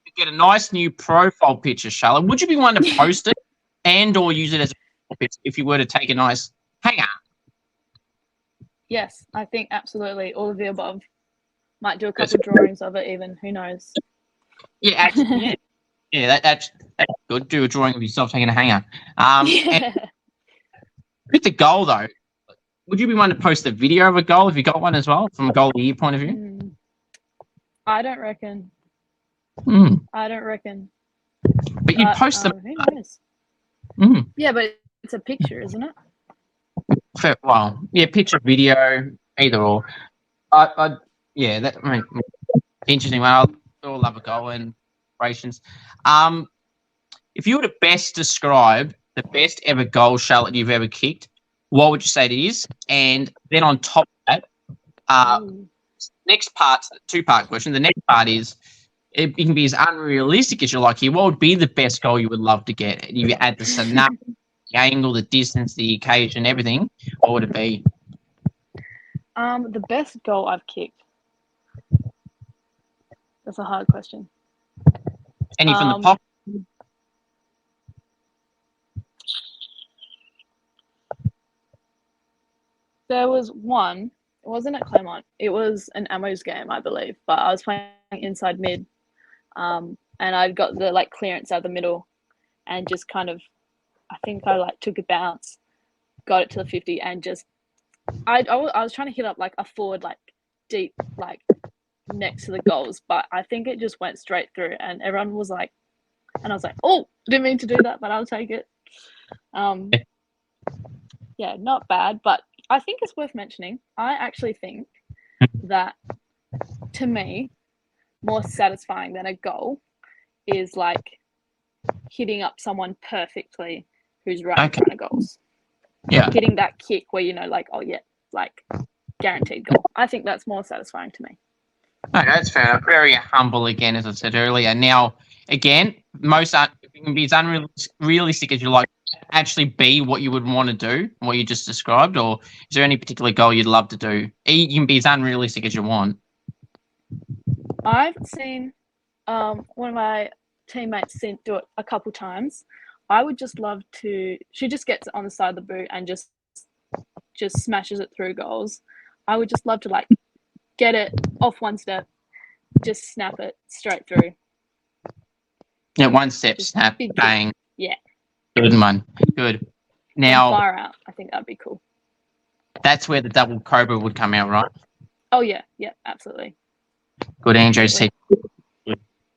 you get a nice new profile picture, Charlotte. Would you be one to post it and or use it as a profile picture if you were to take a nice hanger? Yes, I think absolutely. All of the above. Might do a couple drawings of it even. Who knows? Yeah, actually, yeah. Yeah, that's good. Do a drawing of yourself taking a hanger. With the goal, though, would you be one to post a video of a goal if you got one as well, from a goal of the year point of view? I don't reckon. I don't reckon. But you post them. Who knows? Mm, Yeah, but it's a picture, isn't it? well, yeah, picture, video, either or. Yeah, that I mean, interesting one. I all love a goal and celebrations. If you were to best describe the best ever goal, Charlotte, you've ever kicked, what would you say it is? And then on top of that, next part's a two-part question. The next part is it can be as unrealistic as you like here. What would be the best goal you would love to get? And you add the scenario, the angle, the distance, the occasion, everything. What would it be? The best goal I've kicked. That's a hard question. Any from the pop? There was one. It wasn't at Claremont. It was an Ammos game, I believe. But I was playing inside mid, and I got the clearance out the middle, and just kind of, I think I took a bounce, got it to the 50, and just, I was trying to hit up a forward deep next to the goals, but I think it just went straight through, and everyone was like, and I was like, oh, didn't mean to do that, but I'll take it. Yeah, not bad, but I think it's worth mentioning. I actually think that, to me, more satisfying than a goal is hitting up someone perfectly who's right in front of goals. Yeah. Hitting that kick where oh yeah, guaranteed goal. I think that's more satisfying to me. No, that's fair enough. Very humble again, as I said earlier. Now, again, it can be as unrealistic as you like. Actually be what you would want to do, what you just described, or is there any particular goal you'd love to do? You can be as unrealistic as you want. I've seen one of my teammates do it a couple times. I would just love to. She just gets it on the side of the boot and just smashes it through goals. I would just love to get it off one step, just snap it straight through. Yeah, one step, snap, bang. Yeah. Good one. Good. Now, far out. I think that'd be cool. That's where the double cobra would come out, right? Oh yeah, yeah, absolutely. Good, Anjo.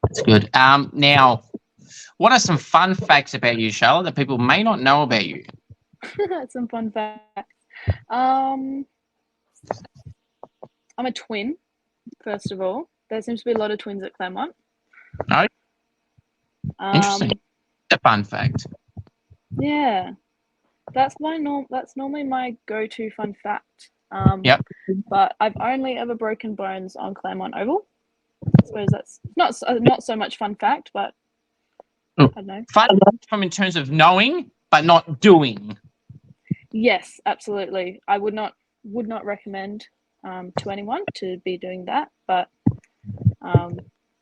That's good. Now, what are some fun facts about you, Charlotte, that people may not know about you? Some fun facts. I'm a twin, first of all. There seems to be a lot of twins at Claremont. No. Interesting. A fun fact. Yeah, that's normally my go-to fun fact. Yep. But I've only ever broken bones on Claremont Oval. I suppose that's not so much fun fact, but I don't know. Fun from in terms of knowing, but not doing. Yes, absolutely. I would not recommend to anyone to be doing that, but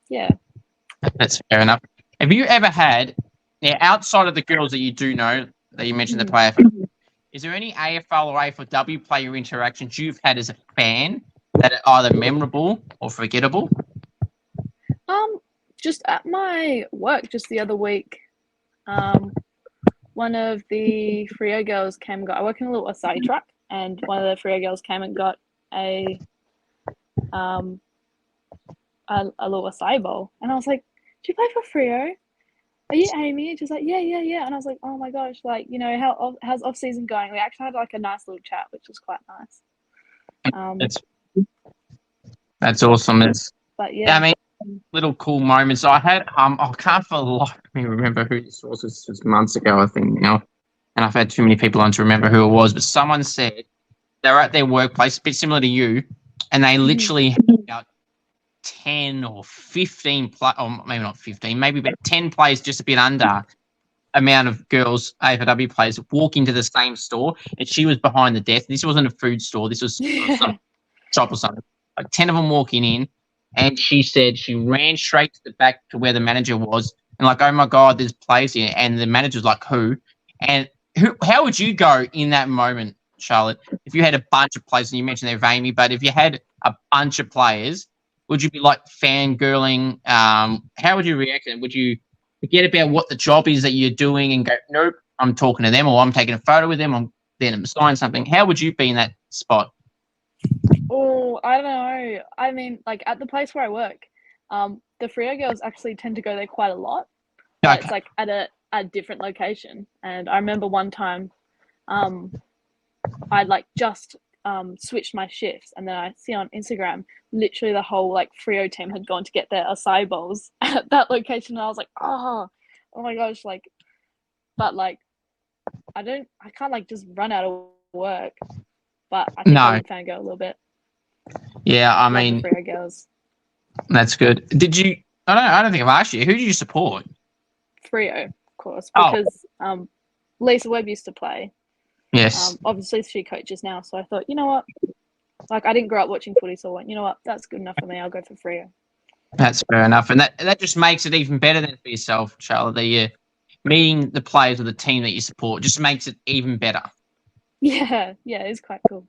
yeah. That's fair enough. Have you ever had, outside of the girls that you do know, that you mentioned that play AFL, is there any AFL or AFLW player interactions you've had as a fan that are either memorable or forgettable? Just at my work, just the other week, one of the Freo girls came. I work in a little acai truck, and one of the Freo girls came and got a little acai bowl, and I was like, "Do you play for Freo? Are you Amy?" And she's like, "Yeah, yeah, yeah." And I was like, "Oh my gosh, how's off season going?" We actually had a nice little chat, which was quite nice. That's awesome. But yeah, I mean, little cool moments. I had I can't for the life of me remember who this was. This was months ago, I think now, and I've had too many people on to remember who it was. But someone said they were at their workplace, a bit similar to you, and they literally had about 10 or 15 or maybe not 15, maybe about 10 players, just a bit under amount of girls, AFLW players, walk into the same store, and she was behind the desk. This wasn't a food store. This was some shop or something. 10 of them walking in, and she said she ran straight to the back to where the manager was, and oh my God, there's players here. And the manager's like, who? And how would you go in that moment, Charlotte, if you had a bunch of players, and you mentioned they're Amy, but if you had a bunch of players, would you be fangirling? How would you react? Would you forget about what the job is that you're doing and go, nope, I'm talking to them, or I'm taking a photo with them, I'm then sign something? How would you be in that spot? Oh, I don't know. I mean, at the place where I work, the Freo girls actually tend to go there quite a lot. but Okay. it's like at a different location. And I remember one time, I'd like just switched my shifts, and then I see on Instagram, literally the whole like Freo team had gone to get their acai bowls at that location, and I was like, oh my gosh, like, but like, I can't like just run out of work, but I think I No. would fangirl a little bit. Yeah, I Love mean, the Freo girls. that's good. Did you? I don't think I've asked you. Who do you support? Freo, of course, Oh, because Lisa Webb used to play. yes. Obviously she coaches now, so I thought, you know what? Like, I didn't grow up watching footy, so I went, you know what? That's good enough for me. I'll go for Freo. That's fair enough, and that just makes it even better than for yourself, Charlotte. That meeting the players of the team that you support just makes it even better. Yeah, it's quite cool.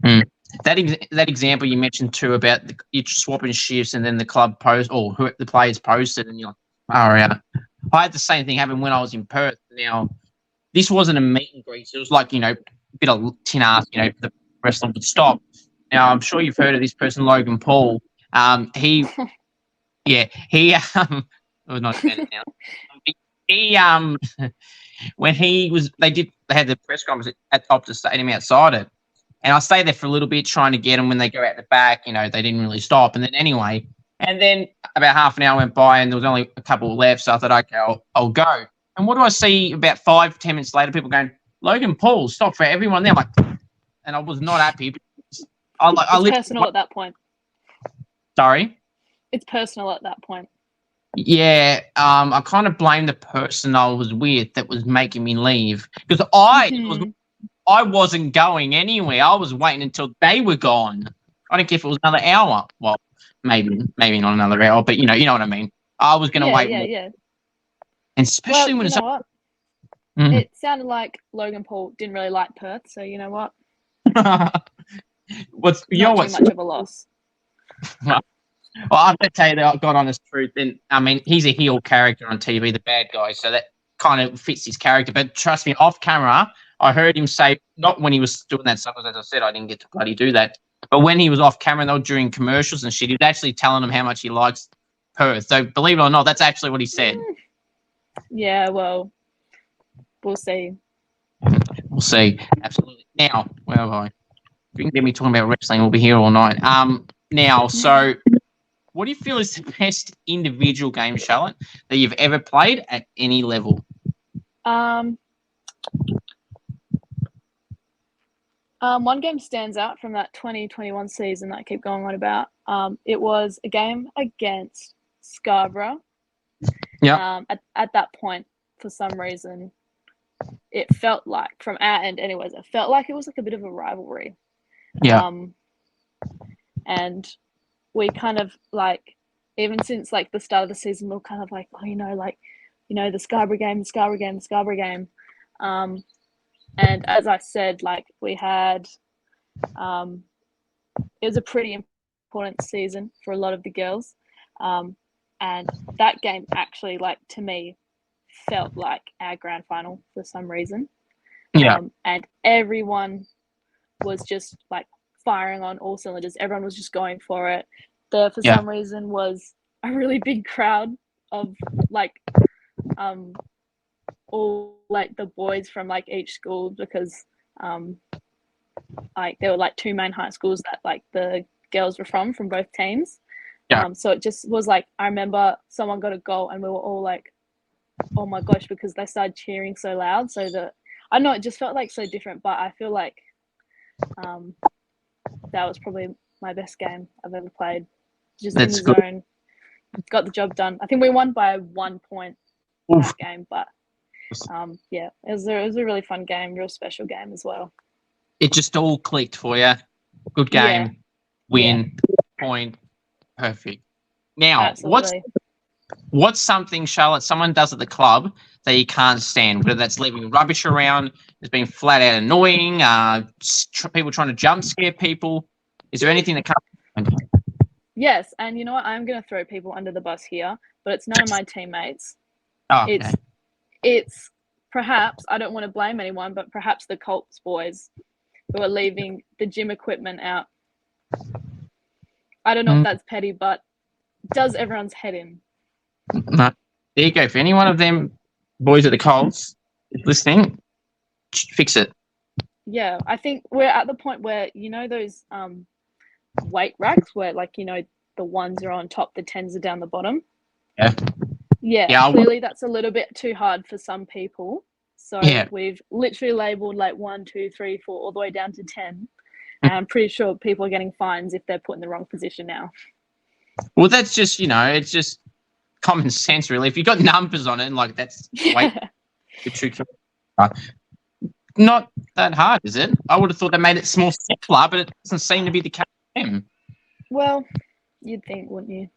That example you mentioned too about you swapping shifts and then the club post or who the players posted and you're like, oh yeah. I had the same thing happen when I was in Perth. Now, this wasn't a meet and greet. It was like, a bit of tin ass, the wrestler would stop. Now, I'm sure you've heard of this person, Logan Paul. He well, not offended now. He when they had the press conference at Optus Stadium outside it, and I stayed there for a little bit trying to get them when they go out the back. They didn't really stop, and then anyway, and then about half an hour went by, and there was only a couple left, so I thought, okay, I'll go. And what do I see about 5-10 minutes later? People going, Logan Paul, stop for everyone there. I'm like, and I was not happy. It's personal at that point. Sorry. It's personal at that point. Yeah, I kind of blame the person I was with that was making me leave because I wasn't going anywhere. I was waiting until they were gone. I don't care if it was another hour. Well, maybe not another hour, but you know what I mean. I was going to wait. Yeah. And especially when you know what? It sounded like Logan Paul didn't really like Perth, so you know what? Not too much of a loss. Well, I'm going to tell you the God honest truth. And I mean, he's a heel character on TV, the bad guy, so that kind of fits his character. But trust me, off camera, I heard him say, not when he was doing that stuff, as I said, I didn't get to bloody do that. But when he was off camera, though, during commercials and shit, he was actually telling them how much he likes Perth. So believe it or not, that's actually what he said. Yeah, well, we'll see. We'll see. Absolutely. Now, where have I? If you can get me talking about wrestling, we'll be here all night. Now, so what do you feel is the best individual game, Charlotte, that you've ever played at any level? One game stands out from that 2021 season that I keep going on about. It was a game against Scarborough. Yeah. At that point, for some reason, it felt like, from our end anyways, it felt like it was like a bit of a rivalry. Yeah. And we kind of like, even since like the start of the season, we we're kind of like, the Scarborough game. And as I said, like we had, it was a pretty important season for a lot of the girls. And that game actually, like, to me, felt like our grand final for some reason. Yeah. And everyone was just like firing on all cylinders. Everyone was just going for it. There, for some reason, was a really big crowd of like, all like the boys from like each school, because like there were like two main high schools that like the girls were from both teams. So it just was like, I remember someone got a goal and we were all like, oh my gosh, because they started cheering so loud. So I know it just felt like so different, but I feel like that was probably my best game I've ever played. Just in the zone, got the job done. I think we won by 1 point in that game, but it was a really fun game, real special game as well. It just all clicked for you. Good game, win, point, perfect. Now, absolutely. What's something, Charlotte, someone does at the club that you can't stand, whether that's leaving rubbish around, has been flat out annoying, people trying to jump scare people? Is there anything that comes? Yes, and you know what? I'm going to throw people under the bus here, but it's none of my teammates. Oh, okay. It's perhaps, I don't want to blame anyone, but perhaps the Colts boys who are leaving the gym equipment out. I don't know if that's petty, but does everyone's head in? No. There you go. If any one of them boys at the Colts is listening, fix it. Yeah, I think we're at the point where, those weight racks where, the ones are on top, the 10s are down the bottom. Yeah. Yeah, clearly that's a little bit too hard for some people. So we've literally labelled 1, 2, 3, 4, all the way down to 10. And I'm pretty sure people are getting fines if they're put in the wrong position now. Well, that's just, it's just common sense, really. If you've got numbers on it, that's weight. Not that hard, is it? I would have thought they made it more simpler, but it doesn't seem to be the case. Well, you'd think, wouldn't you?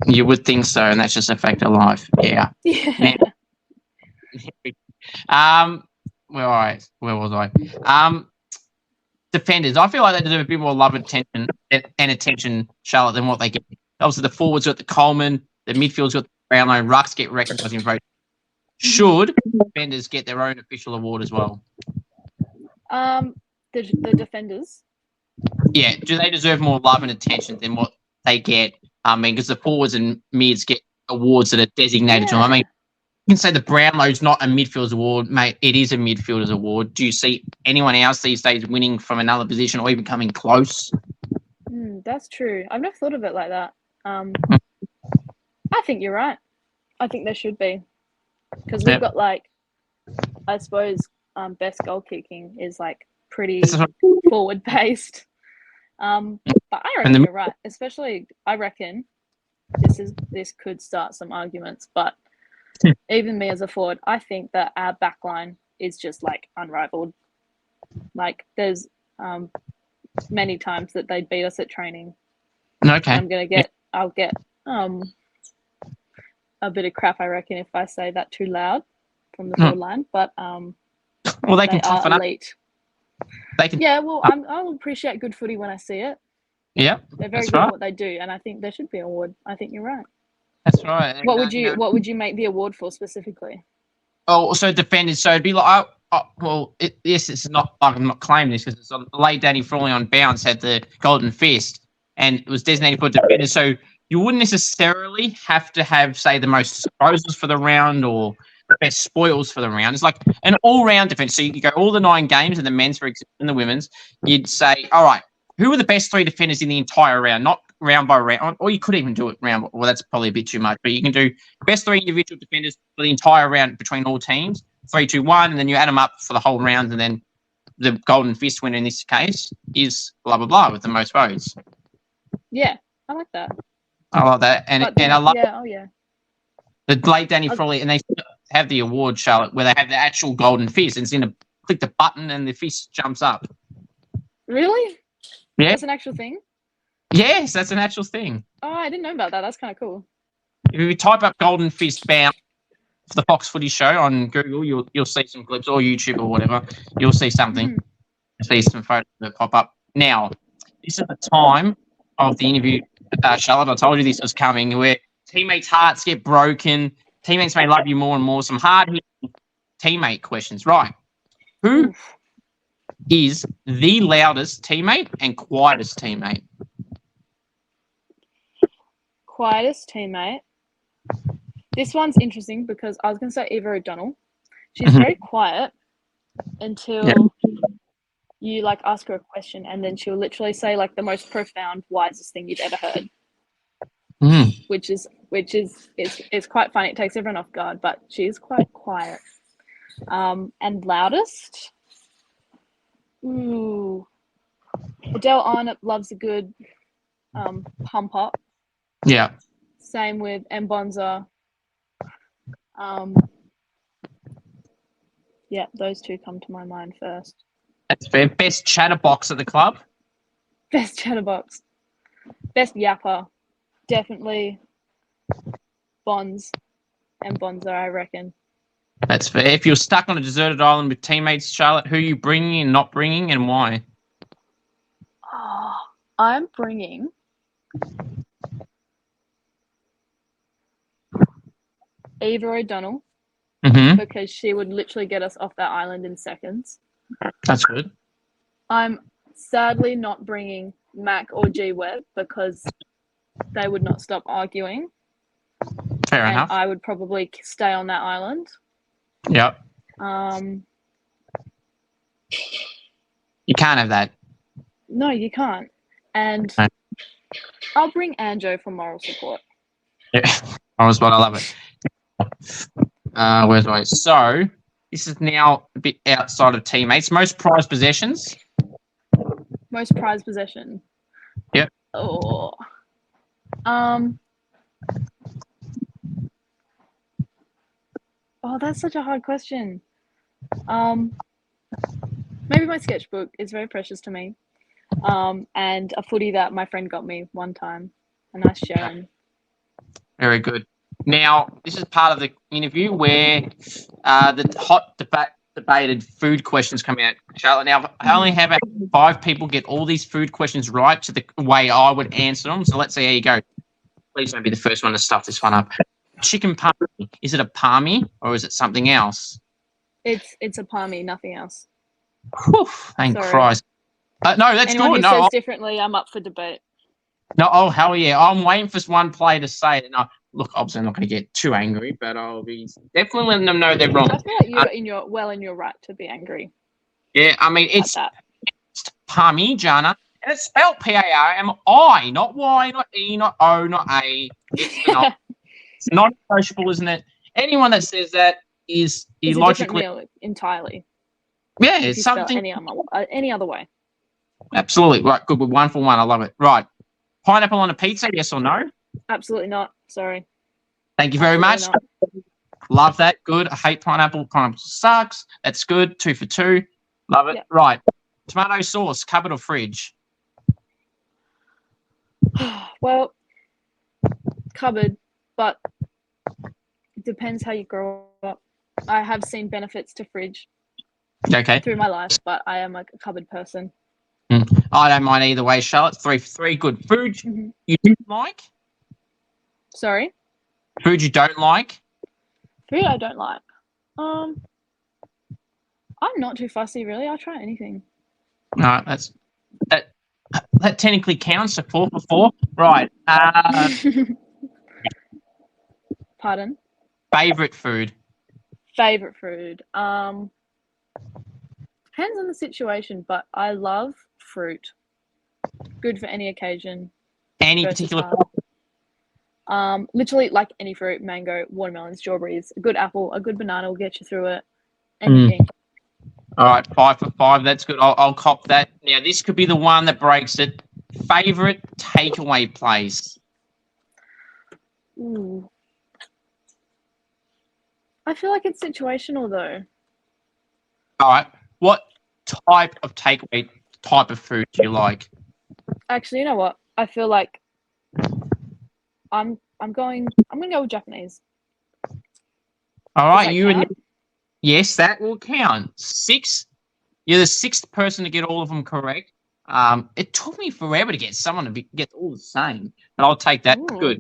You would think so, and that's just a fact of life. Yeah. Yeah. Where was I? Defenders. I feel like they deserve a bit more love and attention, Charlotte, than what they get. Obviously, the forwards got the Coleman, the midfield's got the Brownlow, rucks get recognised in vote. Should defenders get their own official award as well? The defenders. Yeah, do they deserve more love and attention than what they get? Because the forwards and mids get awards that are designated to them. I mean, you can say the Brownlow's not a midfielder's award, mate. It is a midfielder's award. Do you see anyone else these days winning from another position or even coming close? That's true. I've never thought of it like that. I think you're right. I think there should be. Because we've got I suppose best goal kicking is pretty forward based. But I reckon you're right. Especially, I reckon this could start some arguments. But even me as a forward, I think that our backline is just unrivaled. There's many times that they beat us at training. Okay. I'll get a bit of crap, I reckon, if I say that too loud from the forward line. But well, they can toughen up. They can. Yeah, well, I'll appreciate good footy when I see it. Yeah, they're very good at what they do, and I think there should be an award. I think you're right. That's right. What would you make the award for specifically? Oh, so defenders. So it'd be it's not. I'm not claiming this because it's on late Danny Frawley on bounce had the golden fist, and it was designated for defenders. So you wouldn't necessarily have to have, say, the most disposals for the round or the best spoils for the round. It's like an all-round defense. So you could go all the 9 games in the men's, for example, and the women's. You'd say, all right, who are the best 3 defenders in the entire round? Not round by round, or you could even do it round. Well, that's probably a bit too much, but you can do best 3 individual defenders for the entire round between all teams, 3, 2, 1, and then you add them up for the whole round, and then the golden fist winner in this case is blah blah blah with the most votes. Yeah, I like that. I like that, and I love the late Danny Frawley, and they have the award, Charlotte, where they have the actual golden fist, and it's in click the button and the fist jumps up. Really? Yeah, that's an actual thing. Yes, that's an actual thing. Oh, I didn't know about that. That's kind of cool. If you type up golden fist bounce for the Fox Footy Show on Google, you'll see some clips, or YouTube or whatever. You'll see something. See some photos that pop up. Now, this is the time of the interview, Charlotte. I told you this was coming, where teammates' hearts get broken. Teammates may love you more and more. Some hard-hitting teammate questions. Right. Who is the loudest teammate and quietest teammate? Quietest teammate. This one's interesting because I was going to say Eva O'Donnell. She's very quiet until you ask her a question, and then she'll literally say the most profound, wisest thing you've ever heard. Which is it's quite funny. It takes everyone off guard, but she's quite quiet. And loudest. Ooh, Adele Arnott loves a good pump up. Yeah. Same with Mbonza. Yeah, those 2 come to my mind first. That's fair. Best chatterbox at the club? Best chatterbox. Best yapper. Definitely Bonds and Bonza, I reckon. That's fair. If you're stuck on a deserted island with teammates, Charlotte, who are you bringing and not bringing, and why? Oh, I'm bringing Eva O'Donnell because she would literally get us off that island in seconds. That's good. I'm sadly not bringing Mac or G Webb because they would not stop arguing. Fair and enough. I would probably stay on that island. Yep. Um, You can't have that. no, you can't. And No. I'll bring Anjo for moral support. Yeah. On the spot, I love it. Where's my... So, this is now a bit outside of teammates. Most prized possessions? Most prized possession. Yep. Oh. Oh, that's such a hard question. Maybe my sketchbook is very precious to me. And a footy that my friend got me one time. A nice Sharon. Very good. Now, this is part of the interview where the hot debated food questions come out, Charlotte. Now, I only have 5 people get all these food questions right to the way I would answer them. So let's see how you go. Please don't be the first one to stuff this one up. Chicken parmy, is it a parmy or is it something else? It's a Parmi, nothing else. Whew, thank Sorry. Christ. No, that's Anyone good. who No, says differently, I'm up for debate. no, oh hell yeah! I'm waiting for one player to say it. No, look, obviously I'm not going to get too angry, but I'll be definitely letting them know they're wrong. I feel like you're in your right to be angry. Yeah, I mean it's at that. Parmigiana, and it's spelled P-A-R-M-I, not Y, not E, not O, not A. It's not negotiable, isn't it? Anyone that says that is It's illogically. a different meal entirely. Yeah, If it's you spell something. any other way. Absolutely right. Good. We're 1 for 1. I love it. Right. Pineapple on a pizza? Yes or no? Absolutely not. Sorry. Thank you very much. Absolutely not. Love that. Good. I hate pineapple. Pineapple sucks. That's good. 2 for 2. Love it. Yep. Right. Tomato sauce, cupboard or fridge? Well, cupboard, but it depends how you grow up. I have seen benefits to fridge Okay. through my life, but I am a cupboard person. I don't mind either way, Charlotte. 3 for 3. Good. Food you don't like? Sorry? Food you don't like? Food I don't like. I'm not too fussy, really. I'll try anything. No, that technically counts. So 4 for 4. Right. Pardon? Favorite food? Favorite food. Depends on the situation, but I love fruit. Good for any occasion. Any particular fruit? Literally like any fruit: mango, watermelon, strawberries. A good apple, a good banana will get you through it. Anything. All right, 5 for 5. That's good. I'll cop that. Now, this could be the one that breaks it. Favorite takeaway place? Ooh. I feel like it's situational though. All right. What type of takeaway, type of food do you like? Actually, you know what? I feel like I'm gonna go with Japanese. All right, Does that count? Yes, that will count. 6. You're the 6th person to get all of them correct. It took me forever to get someone to get all the same, but I'll take that. Ooh. Good.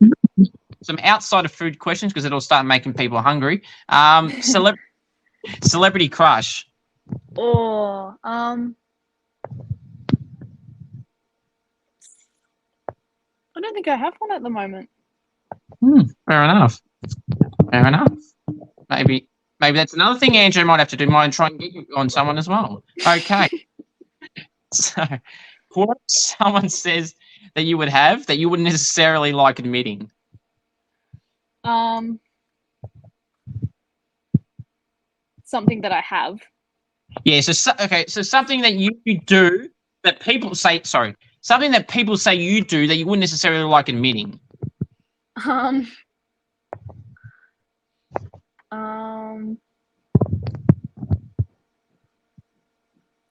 Some outside of food questions because it'll start making people hungry. Celebrity crush. Oh, I don't think I have one at the moment. Fair enough. Fair enough. Maybe that's another thing Andrew might have to do. Might try and get you on someone as well. Okay. So, what someone says that you would have that you wouldn't necessarily like admitting? Something that I have. Yeah. So something that you do that people say. Sorry. Something that people say you do that you wouldn't necessarily like admitting.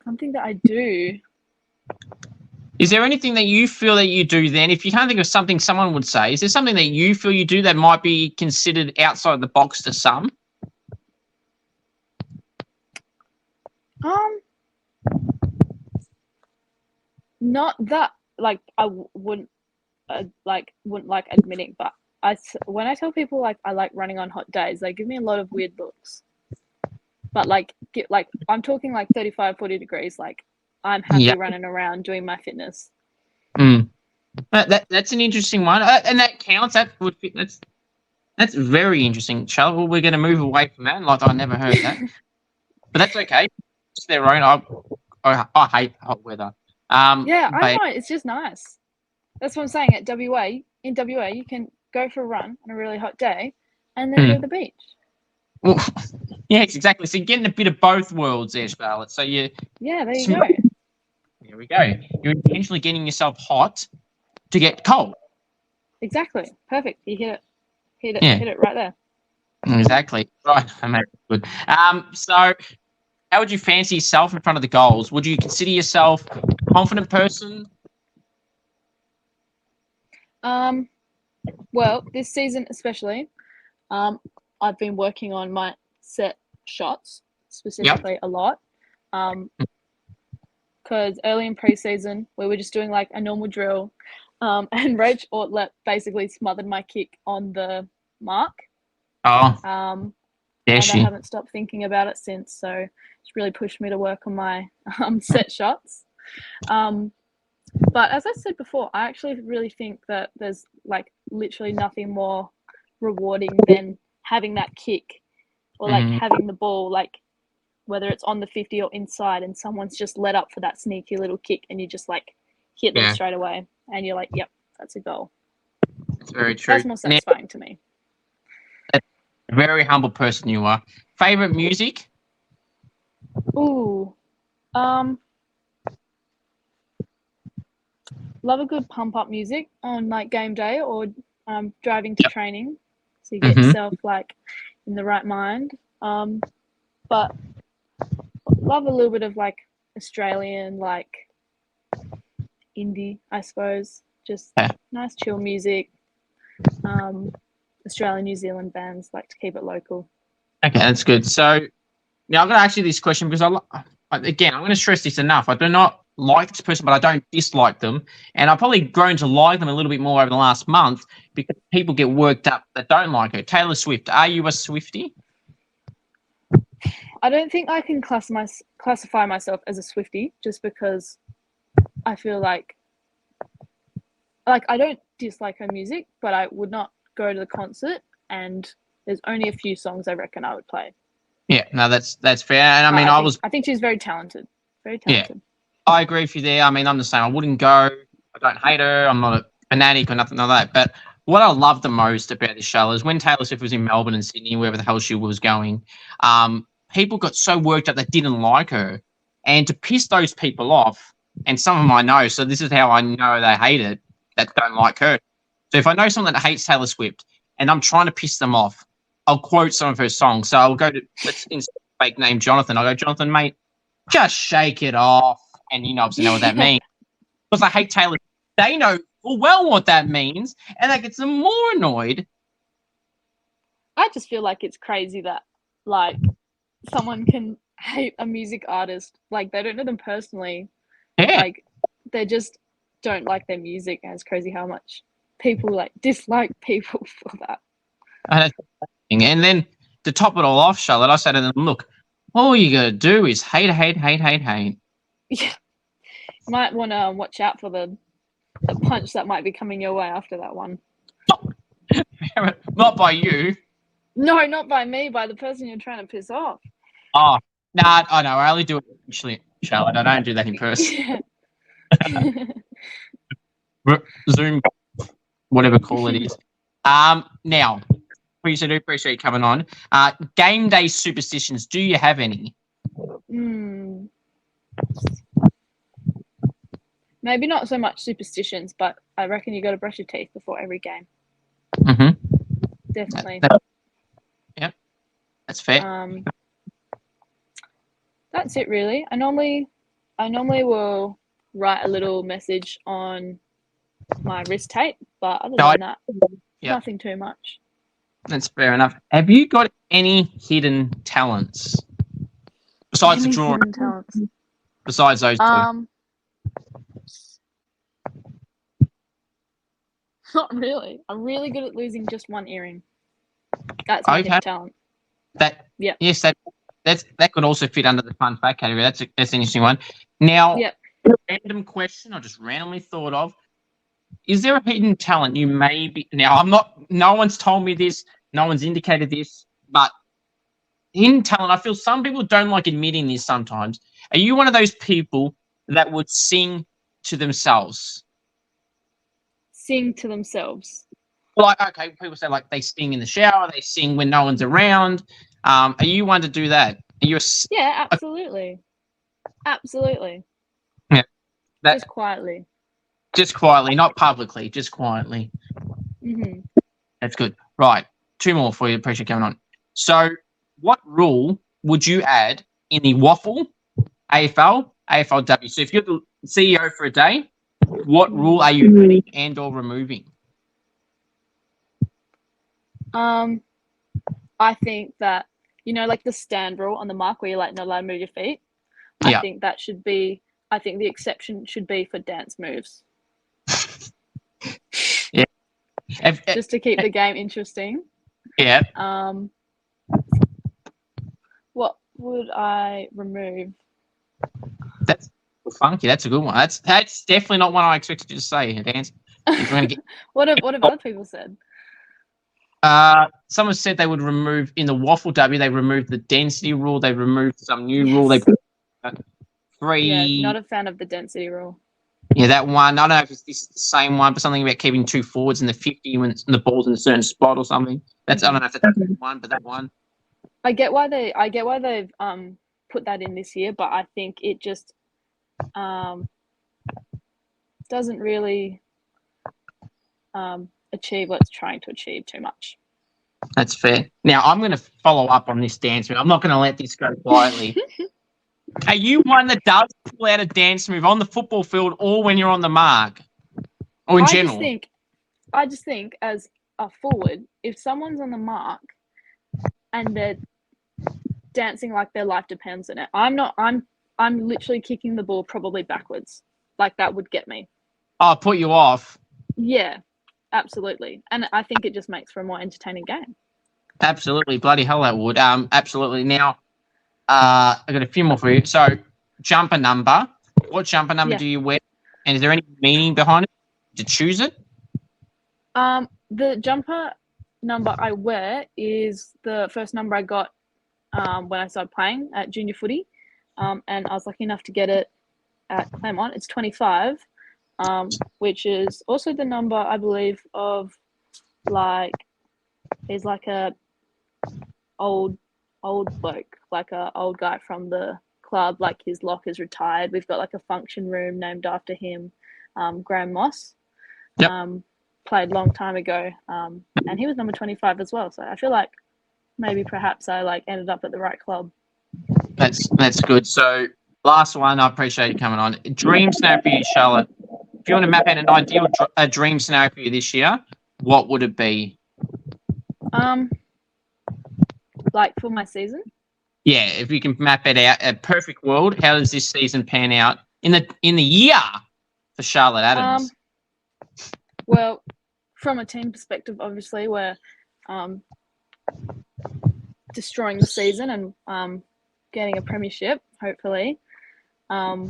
Something that I do. Is there anything that you feel that you do then? If you can't think of something someone would say, is there something that you feel you do that might be considered outside the box to some? Not that like I wouldn't like admitting, but when I tell people like I like running on hot days, they give me a lot of weird looks. But like I'm talking like 35, 40 degrees. Like I'm happy running around doing my fitness. That's an interesting one, and that counts. That would fit. That's very interesting, Charlotte. Well, we're going to move away from that. Like, I never heard that. But that's okay. It's their own. I hate hot weather. Yeah, I but know. It's just nice. That's what I'm saying. In WA, you can go for a run on a really hot day and then go to the beach. Well, yes, exactly. So you're getting a bit of both worlds there, Charlotte. So there you go. There we go. You're intentionally getting yourself hot to get cold. Exactly. Perfect. You hit it right there. Exactly. Right. Good. So how would you fancy yourself in front of the goals? Would you consider yourself a confident person? Well, this season especially, I've been working on my set shots specifically a lot. Because early in preseason we were just doing like a normal drill, and Rach Ortlett basically smothered my kick on the mark. Oh. And I haven't stopped thinking about it since. So it's really pushed me to work on my set shots. But as I said before, I actually really think that there's like literally nothing more rewarding than having that kick or like having the ball, like whether it's on the 50 or inside, and someone's just let up for that sneaky little kick and you just like hit them straight away and you're like, yep, that's a goal. That's very true. That's more satisfying to me. Very humble person you are. Favorite music? Ooh. Love a good pump up music on like game day or driving to training, so you get yourself like in the right mind. But love a little bit of like Australian, like indie, I suppose. Just nice chill music. Australian, New Zealand bands like to keep it local. Okay, that's good. So now I'm going to ask you this question because I'm going to stress this enough. I do not like this person, but I don't dislike them. And I've probably grown to like them a little bit more over the last month because people get worked up that don't like her. Taylor Swift, are you a Swiftie? I don't think I can classify myself as a Swiftie just because I feel like I don't dislike her music, but I would not go to the concert, and there's only a few songs I reckon I would play. Yeah, no, that's fair. And I mean, I think she's very talented. Very talented. Yeah, I agree with you there. I mean, I'm the same. I wouldn't go. I don't hate her. I'm not a fanatic or nothing like that. But what I love the most about this show is when Taylor Swift was in Melbourne and Sydney, wherever the hell she was going, people got so worked up they didn't like her. And to piss those people off, and some of them I know, so this is how I know they hate it, that don't like her. So if I know someone that hates Taylor Swift and I'm trying to piss them off, I'll quote some of her songs. So I'll go to, let's fake name Jonathan. I'll go, Jonathan, mate, just shake it off. And you know, obviously know what that means. Because I hate Taylor. They know full well what that means. And that gets them more annoyed. I just feel like it's crazy that, like, someone can hate a music artist. Like, they don't know them personally. Yeah. Like, they just don't like their music. And it's crazy how much people, like, dislike people for that. And then to top it all off, Charlotte, I said to them, look, all you got to do is hate. Yeah. You might want to watch out for the punch that might be coming your way after that one. Not by you. No, not by me, by the person you're trying to piss off. Oh, nah, I know. I only do it actually, Charlotte. I don't do that in person. Yeah. Zoom, whatever call it is. Now, please, I do appreciate you coming on. Game day superstitions, do you have any? Maybe not so much superstitions, but I reckon you got to brush your teeth before every game. Definitely. Yep, that's fair. That's it, really. I normally will write a little message on my wrist tape, but other than that, nothing too much. That's fair enough. Have you got any hidden talents besides the drawing? Besides those two? Not really. I'm really good at losing just one earring. That's my hidden talent. Yes, that could also fit under the fun fact category. That's an interesting one. Now, random question I just randomly thought of. Is there a hidden talent you may be... Now, no one's told me this, No one's indicated this, but in talent, I feel some people don't like admitting this sometimes. Are you one of those people that would sing to themselves? Sing to themselves. Like, okay, people say like they sing in the shower, they sing when no one's around. Are you one to do that? Are you Yeah, absolutely. Absolutely. Yeah, just quietly. Just quietly, not publicly, just quietly. Mm-hmm. That's good. Right, 2 more for you. Appreciate coming on. So, what rule would you add in the WAFL, AFL, AFLW? So, if you're the CEO for a day, what rule are you adding and or removing? I think that, like the stand rule on the mark where you're like not allowed to move your feet. Yeah. I think that should be. I think the exception should be for dance moves. Yeah. Just to keep the game interesting. Yeah. What would I remove? That's funky. That's a good one. That's definitely not one I expected you to say, Dance. What have other people said? Someone said they would remove in the WAFLW. They removed the density rule. They removed some new rule. They put free. Yeah, not a fan of the density rule. Yeah, that one. I don't know if this is the same one, but something about keeping 2 forwards in the 50 when the ball's in a certain spot or something. That's I don't know if that's the one, but that one. I get why they've put that in this year, but I think it just doesn't really achieve what it's trying to achieve too much. That's fair. Now I'm going to follow up on this dance move. I'm not going to let this go quietly. Are you one that does pull out a dance move on the football field or when you're on the mark, or in general? I just think as a forward, if someone's on the mark and they're dancing like their life depends on it, I'm literally kicking the ball probably backwards. Like that would get me. Oh, put you off. Yeah, absolutely. And I think it just makes for a more entertaining game. Absolutely. Bloody hell that would. Absolutely. Now, I've got a few more for you. So, jumper number. What jumper number do you wear? And is there any meaning behind it to choose it? The jumper number I wear is the first number I got when I started playing at junior footy. And I was lucky enough to get it at Claremont. It's 25, which is also the number, I believe, of he's like a old bloke, like a old guy from the club, like his lock is retired. We've got like a function room named after him, Graham Moss. Yep. Played a long time ago, and he was number 25 as well. So I feel like maybe perhaps I ended up at the right club. That's good. So last one, I appreciate you coming on. Dream scenario for you, Charlotte. If you want to map out an ideal dream scenario for you this year, what would it be? Like for my season? Yeah, if you can map it out, a perfect world, how does this season pan out in the year for Charlotte Adams? Well, from a team perspective, obviously, we're destroying the season and getting a premiership, hopefully. But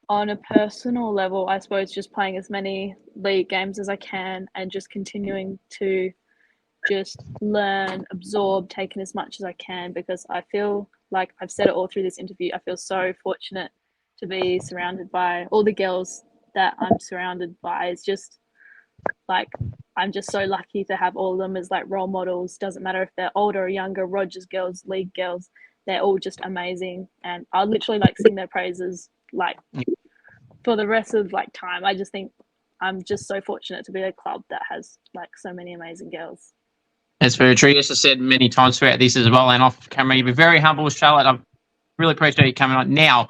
on a personal level, I suppose just playing as many league games as I can and just continuing to just learn, absorb, take in as much as I can, because I feel like I've said it all through this interview. I feel so fortunate to be surrounded by all the girls that I'm surrounded by. It's just like I'm just so lucky to have all of them as like role models. Doesn't matter if they're older or younger, Rogers girls, league girls, they're all just amazing. And I literally sing their praises for the rest of time. I just think I'm just so fortunate to be a club that has so many amazing girls. That's very true. As I said many times throughout this as well and off camera, you've been very humble, Charlotte. I really appreciate you coming on. Now,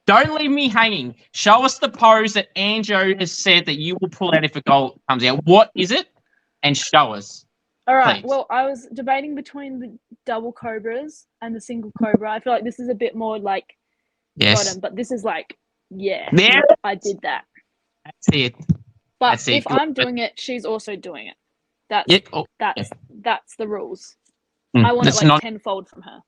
don't leave me hanging. Show us the pose that Anjo has said that you will pull out if a goal comes out. What is it? And show us. All right. Please. Well, I was debating between the double cobras and the single cobra. I feel like this is a bit more bottom, but this is I did that. That's it. But if I'm doing it, she's also doing it. That's the rules. I want it tenfold from her.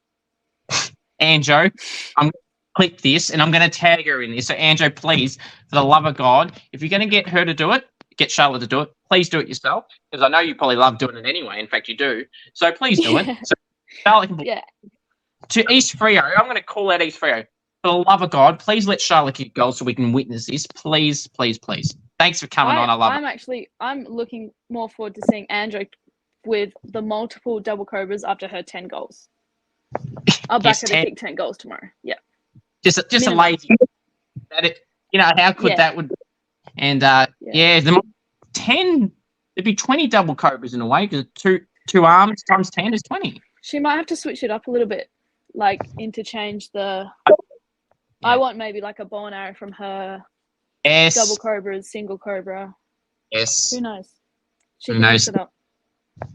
Anjo, I'm going to click this and I'm going to tag her in this. So Anjo, please, for the love of God, if you're going to get her to do it, get Charlotte to do it, please do it yourself because I know you probably love doing it anyway. In fact, you do. So please do Yeah. it. So Charlotte can Yeah. to East Freo. I'm going to call out East Freo. For the love of God, please let Charlotte kick goals so we can witness this. Please, please, please. Thanks for coming on. I love it. I'm looking more forward to seeing Anjo with the multiple double cobras after her 10 goals. I'll back her to kick 10 goals tomorrow. Yeah. Just a lazy. How could that would? And the 10. There'd be 20 double cobras in a way because two arms times 10 is 20. She might have to switch it up a little bit, like interchange the. I want maybe like a bow and arrow from her. Yes. Double cobras, single cobra. Yes. Who knows? Who knows? It up.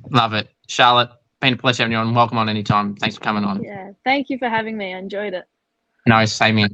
Love it. Charlotte, been a pleasure having you on. Welcome on anytime. Thanks for coming on. Yeah. Thank you for having me. I enjoyed it. No, same here.